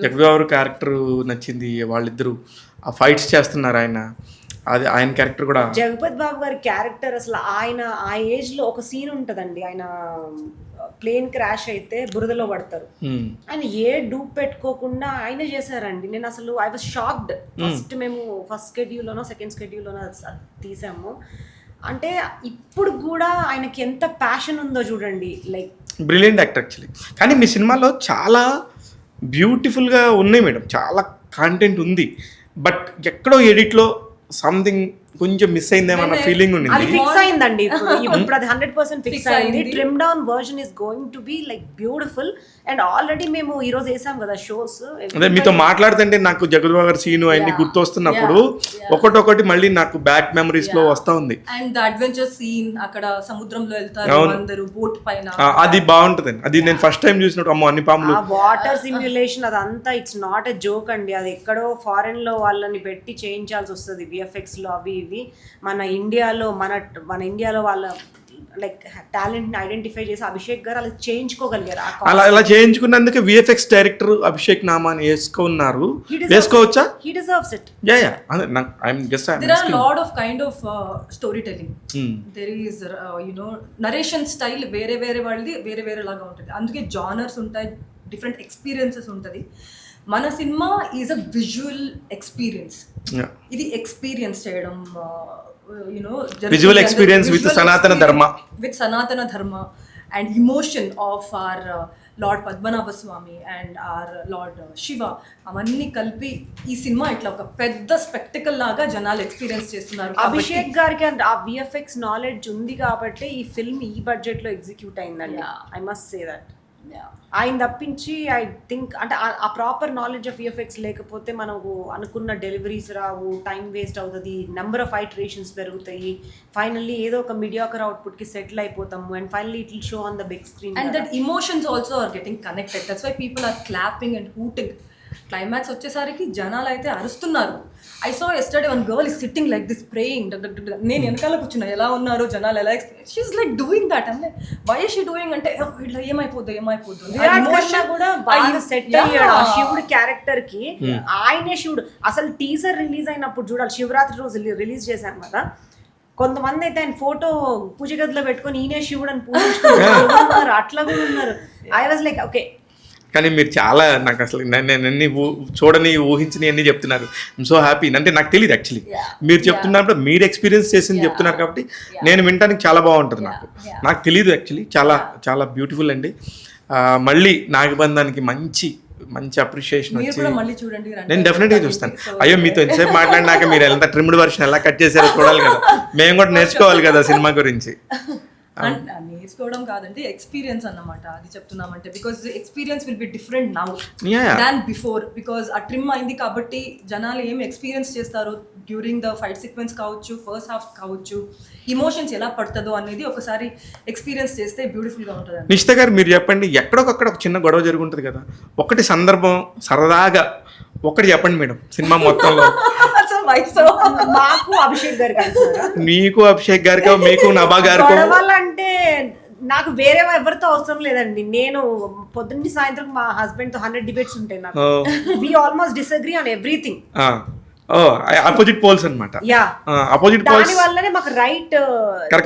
జగపతి బాబు క్యారెక్టర్ నచ్చింది. వాళ్ళిద్దరూ ఆ ఫైట్స్ చేస్తున్నారు, ఆయన క్యారెక్టర్ కూడా. జగపతి బాబు గారి క్యారెక్టర్ అసలు ఆయన ఆ ఏజ్ లో ఒక సీన్ ఉంటదండి, ఆయన ప్లేన్ క్రాష్ అయితే బురదలో పడతారు, ఆయన ఏ డూప్ పెట్టుకోకుండా ఆయన చేశారండి. నేను అసలు ఐ వాజ్ షాక్డ్. మేము ఫస్ట్ స్కెడ్యూల్లోనో సెకండ్ స్కెడ్యూల్లోనో తీసాము. అంటే ఇప్పుడు కూడా ఆయనకి ఎంత ప్యాషన్ ఉందో చూడండి, లైక్ బ్రిలియంట్ యాక్టర్ యాక్చువల్లీ. కానీ మీ సినిమాలో చాలా బ్యూటిఫుల్గా ఉన్నాయి మేడం, చాలా కాంటెంట్ ఉంది, బట్ ఎక్కడో ఎడిట్లో సంథింగ్ కొంచెం మిస్ అయిందేమన్న ఫీలింగ్ ఉంది. అది ఫిక్స్ అయిందండి ఇప్పుడు అది 100% ఫిక్స్ అయింది. Trim down version is going to be like beautiful. And already మేము ఈ రోజు వేసాం కదా షోస్. అదే మీతో మాట్లాడుతుంటే నాకు జగద్బాబు గారి సీను అన్ని గుర్తొస్తున్నప్పుడు ఒకటొకటి మళ్ళీ నాకు బ్యాక్ మెమరీస్ లో వస్తా ఉంది. అండ్ ద అడ్వెంచర్ సీన్, అక్కడ సముద్రంలో వెళ్తారు అందరూ బోట్ పైన, అది బాగుంటది. అది నేను ఫస్ట్ టైం చూసినప్పుడు అమ్మో అన్ని పాములు. వాటర్ సిమ్యులేషన్ అదంతా ఇట్స్ నాట్ ఎ జోక్ అండి. అది ఎక్కడో ఫారెన్ లో వాళ్ళని పెట్టి చేయించాల్సి వస్తుంది విఎఫ్ఎక్స్ లో అవి ఇవి. మన ఇండియాలో వాళ్ళ లైక్ టాలెంట్ ని ఐడెంటిఫై చేసి అభిషేక్ గారు అలా చేయించుకోగలిగారు. అలా చేయించుకున్నందుకు విఎఫ్ఎక్స్ డైరెక్టర్ అభిషేక్ నామాని వేసుకున్నారు. వేసుకోవచ్చా? He deserves it. Yeah. There are a lot of kind of storytelling. There is narration style వేరే వాళ్ళది వేరే లాగా ఉంటుంది. అందుకే జానర్స్ ఉంటాయి, డిఫరెంట్ ఎక్స్పీరియన్సెస్ ఉంటుంది. మన cinema is a visual experience. Yeah. ఇది ఎక్స్పీరియన్స్ చేయడం, you know, Visual experience with Sanatana Dharma. With Sanatana Dharma and emotion of our lord Padmanabha Swamy and our lord Shiva, అవన్నీ కలిపి ఈ సినిమా ఇట్లా ఒక పెద్ద స్పెక్టికల్ లాగా జనాలు ఎక్స్పీరియన్స్ చేస్తున్నారు. అభిషేక్ గారికి ఆ విఎఫ్ఎక్స్ నాలెడ్జ్ ఉంది కాబట్టి ఈ ఫిల్మ్ ఈ బడ్జెట్ లో ఎగ్జిక్యూట్ అయిందండి. I must say that. ఆయన తప్పించి ఐ థింక్ అంటే ఆ ప్రాపర్ నాలెడ్జ్ ఆఫ్ విఎఫ్ఎక్స్ లేకపోతే మనకు అనుకున్న డెలివరీస్ రావు, టైం వేస్ట్ అవుతుంది, నెంబర్ ఆఫ్ ఐటరేషన్స్ పెరుగుతాయి, ఫైనల్లీ ఏదో ఒక మీడియాకర్ అవుట్పుట్ కి సెటిల్ అయిపోతాము and finally it will show on the big screen. And that emotions also are getting connected. That's why people are clapping and hooting. Climax వచ్చేసరికి జనాలు అయితే అరుస్తున్నారు. I saw yesterday one girl is sitting like this praying. నేను వెనకాల కూర్చున్నా, ఎలా ఉన్నారు జనాలు, ఎలా she is like doing that. అంటే వై ఇస్ షీ డూయింగ్ అంటే ఇట్లా ఏమైపోద్ది కూడా బాగా సెట్ అయ్యాడు ఆ శివుడు క్యారెక్టర్ కి. ఆయనే శివుడు. అసలు టీజర్ రిలీజ్ అయినప్పుడు చూడాలి, శివరాత్రి రోజు రిలీజ్ చేశాను కదా, కొంతమంది అయితే ఆయన ఫోటో పూజ గదిలో పెట్టుకొని ఈయనే శివుడు అని పూజించుకున్నారు, అట్లా కూడా ఉన్నారు. I was like okay. కానీ మీరు చాలా నాకు అసలు నేను అన్ని చూడని ఊహించని అన్ని చెప్తున్నారు. I'm so happy. అంటే నాకు తెలియదు యాక్చువల్లీ, మీరు చెప్తున్నప్పుడు మీరు ఎక్స్పీరియన్స్ చేసింది చెప్తున్నారు కాబట్టి నేను వినడానికి చాలా బాగుంటుంది. నాకు తెలియదు యాక్చువల్లీ. చాలా చాలా బ్యూటిఫుల్ అండి. మళ్ళీ నాగబంధానికి మంచి మంచి అప్రిషియేషన్ వచ్చి నేను డెఫినెట్గా చూస్తాను. అయ్యో మీతో ఎంతసేపు మాట్లాడినాక మీరు ఎంత ట్రిమ్డ్ వర్షన్ ఎలా కట్ చేశారో చూడాలి కదా, మేము కూడా నేర్చుకోవాలి కదా సినిమా గురించి. నేర్చుకోవడం కాదండి, ఎక్స్పీరియన్స్ అన్నమాట. అది చెప్తున్నామంటే because experience will be different now than before. Because ఆ ట్రిమ్ అయింది కాబట్టి జనాలు ఏం ఎక్స్పీరియన్స్ చేస్తారో డ్యూరింగ్ ద ఫైట్ సీక్వెన్స్ కావచ్చు, ఫస్ట్ హాఫ్ కావచ్చు, ఇమోషన్స్ ఎలా పడుతుందో అనేది ఒకసారి ఎక్స్పీరియన్స్ చేస్తే బ్యూటిఫుల్గా ఉంటుంది. నిషిత గారు మీరు చెప్పండి, ఎక్కడొకక్కడ ఒక చిన్న గొడవ జరుగుంటుంది కదా, ఒకటి సందర్భం సరదాగా ఒకటి చెప్పండి మేడం సినిమా మొత్తంలో. మాకు అభిషేక్ గారికి, మీకు అభిషేక్ గారికి, మీకు నభా గారికి అంటే నాకు వేరే ఎవరితో అవసరం లేదండి. నేను పొద్దున్న సాయంత్రం మా హస్బెండ్ తో 100 డిబేట్స్ ఉంటాయి నాకు. We almost disagree on everything. Opposite poles అన్నమాట. అపోజిట్ పోల్స్ వల్లనే మాకు రైట్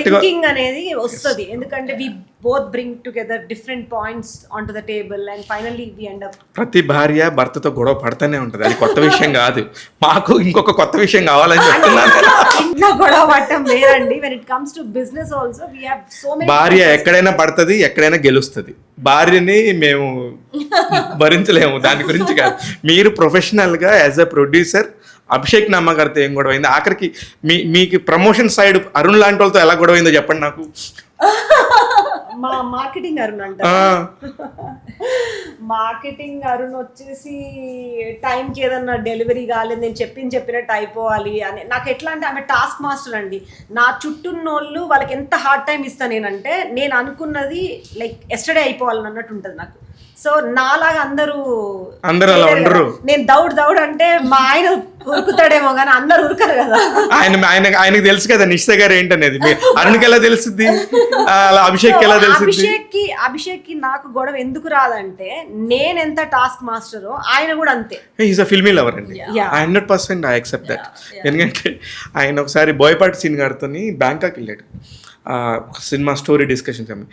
థింకింగ్ అనేది వస్తుంది. ఎందుకంటే we both bring together different points on to the table and finally we end up. ప్రతి భార్య భర్తతో గొడవ పడతానే ఉంటది, అది కొత్త విషయం కాదు. మాకు ఇంకొక కొత్త విషయం కావాలని చెప్తున్నాను. ఇంట్లో గొడవ పడటం లేదండి. When it comes to business also we have so many. భార్య ఎక్కడైనా పడుతుంది, ఎక్కడైనా గెలుస్తుంది. భార్యని మేము భరించలేము, దాని గురించి కాదు. మీరు ప్రొఫెషనల్ గా as a producer Abhishek Nama గారితో ఏం గొడవ అయింది, ఆఖరికి మీకు ప్రమోషన్ సైడ్ అరుణ్ లాంటి వాళ్ళతో ఎలా గొడవ అయిందో చెప్పండి నాకు. మా మార్కెటింగ్ అరుణ్ అంట. మార్కెటింగ్ అరుణ్ వచ్చేసి టైంకి ఏదన్నా డెలివరీ కాలేదు, నేను చెప్పినట్టు అయిపోవాలి అని. నాకు ఎట్లా అంటే ఆమె టాస్క్ మాస్టర్ అండి. నా చుట్టూన్నోళ్ళు వాళ్ళకి ఎంత హార్డ్ టైం ఇస్తాను నేనంటే, నేను అనుకున్నది లైక్ ఎస్టర్డే అయిపోవాలని అన్నట్టు ఉంటుంది నాకు. సో నాలాగా అందరూ అలా ఉండరు. నేను దౌడ్ అంటే మా ఆయన ఉరుకుతాడేమో కానీ అందరు ఉరకరు కదా. ఆయనకు తెలుసు కదా నిషిత గారు ఏంటనేది. అరుణ్కి ఎలా తెలుస్తుంది, అభిషేక్ ఎలా తెలుస్తుంది? అభిషేక్ కి నాకు గొడవ ఎందుకు రాదంటే, నేను ఎంత టాస్క్ మాస్టరో ఆయన కూడా అంతే. ఈజ్ అ ఫిల్మీ లవర్ అండి. 100% ఐ యాక్సెప్ట్ దట్. ఎందుకంటే ఆయన ఒకసారి బోయపాటి సీన్ గారితో బ్యాంకాక్ వెళ్ళాడు, ఒక సినిమా స్టోరీ డిస్కషన్.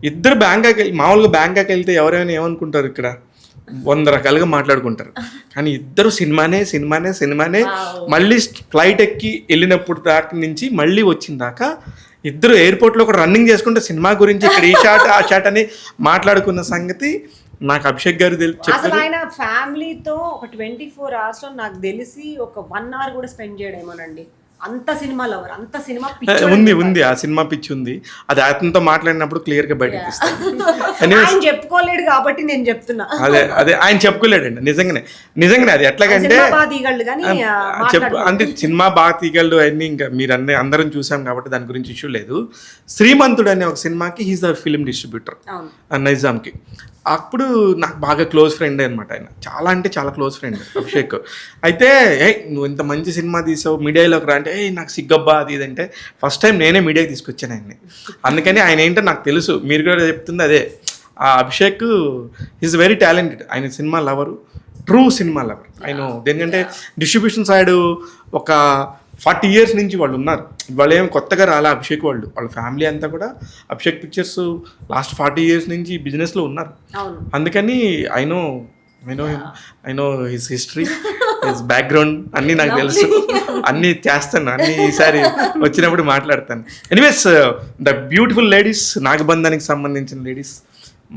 ఇద్దరు బ్యాంకాక్ వెళ్ళి, మామూలుగా బ్యాంకాక్ వెళ్తే ఎవరైనా ఏమనుకుంటారు, ఇక్కడ 100 రకాలుగా మాట్లాడుకుంటారు. కానీ ఇద్దరు సినిమానే మళ్ళీ ఫ్లైట్ ఎక్కి వెళ్ళినప్పుడు దాకా నుంచి మళ్ళీ వచ్చిన దాకా ఇద్దరు ఎయిర్పోర్ట్లో కూడా రన్నింగ్ చేసుకుంటే సినిమా గురించి ఇక్కడ ఈ షాట్ ఆ షాట్ అని మాట్లాడుకున్న సంగతి నాకు అభిషేక్ గారు అసలు ఆయన ఫ్యామిలీతో ఒక 24 hours లో నాకు తెలిసి ఒక 1 hour కూడా స్పెండ్ చేయడేమోనండి. అంత సినిమా లవర్, అంత సినిమా ఉంది. ఆ సినిమా పిచ్చి ఉంది. అది అతనితో మాట్లాడినప్పుడు క్లియర్ గా బయటకు తీస్తాను. ఆయన చెప్పుకోలేడు కాబట్టి నేను చెప్తున్నా. అదే ఆయన చెప్పుకోలేడండి. నిజంగానే అది ఎట్లాగంటే అంటే సినిమా బాగా తీగలడు అన్ని ఇంకా మీరు అందరం చూసాం కాబట్టి దాని గురించి ఇష్యూ లేదు. శ్రీమంతుడు అనే ఒక సినిమాకి హీస్ ద ఫిల్మ్ డిస్ట్రిబ్యూటర్ నైజాంకి. అప్పుడు నాకు బాగా క్లోజ్ ఫ్రెండ్ అనమాట ఆయన. చాలా అంటే చాలా క్లోజ్ ఫ్రెండ్ అభిషేక్. అయితే నువ్వు ఇంత మంచి సినిమా తీసావు, మీడియాలోకి రా అంటే నాకు సిగ్గబ్బా అది ఇదంటే ఫస్ట్ టైం నేనే మీడియాకి తీసుకొచ్చాను ఆయన్ని. అందుకని ఆయన ఏంటో నాకు తెలుసు, మీరు కూడా చెప్తుంది అదే. ఆ అభిషేక్ ఈజ్ వెరీ టాలెంటెడ్. ఆయన cinema lover, true cinema lover. ఆయన దేనికంటే డిస్ట్రిబ్యూషన్ సైడ్ ఒక 40 years నుంచి వాళ్ళు ఉన్నారు. వాళ్ళు ఏమి కొత్తగా రాలే అభిషేక్, వాళ్ళ ఫ్యామిలీ అంతా కూడా అభిషేక్ పిక్చర్స్ లాస్ట్ 40 years నుంచి బిజినెస్లో ఉన్నారు. అందుకని ఆయన I know his history, his background అన్నీ నాకు తెలుసు. అన్నీ చేస్తాను, అన్నీ ఈసారి వచ్చినప్పుడు మాట్లాడతాను. ఎనీవేస్, ద బ్యూటిఫుల్ లేడీస్, నాగబంధానికి సంబంధించిన లేడీస్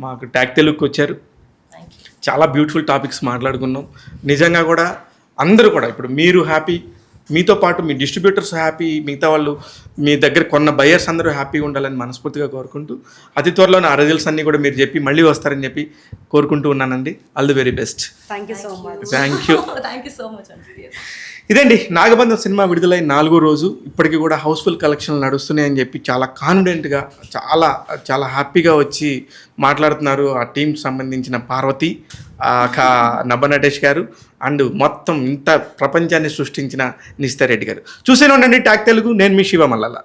మాకు ట్యాగ్ తెలుగుకి వచ్చారు. చాలా బ్యూటిఫుల్ టాపిక్స్ మాట్లాడుకున్నాం. నిజంగా కూడా అందరూ కూడా ఇప్పుడు మీరు హ్యాపీ, మీతో పాటు మీ డిస్ట్రిబ్యూటర్స్ హ్యాపీ, మిగతా వాళ్ళు మీ దగ్గర కొన్న బయర్స్ అందరూ హ్యాపీగా ఉండాలని మనస్ఫూర్తిగా కోరుకుంటూ, అతి త్వరలో ఆ రిజల్ట్స్ అన్నీ కూడా మీరు చెప్పి మళ్ళీ వస్తారని చెప్పి కోరుకుంటూ ఉన్నానండి. All the very best. Thank you so much. Thank you. Thank you so much అండి. ఇదండి నాగబంధం సినిమా విడుదలైన 4వ రోజు. ఇప్పటికీ కూడా హౌస్ఫుల్ కలెక్షన్లు నడుస్తున్నాయని చెప్పి చాలా కాన్ఫిడెంట్గా, చాలా చాలా హ్యాపీగా వచ్చి మాట్లాడుతున్నారు ఆ టీంకి సంబంధించిన పార్వతి, నభ నటేష్ గారు అండ్ మొత్తం ఇంత ప్రపంచాన్ని సృష్టించిన నిస్తారెడ్డి గారు. చూసేనే ఉండండి ట్యాగ్ తెలుగు. నేను మీ శివ మల్లల.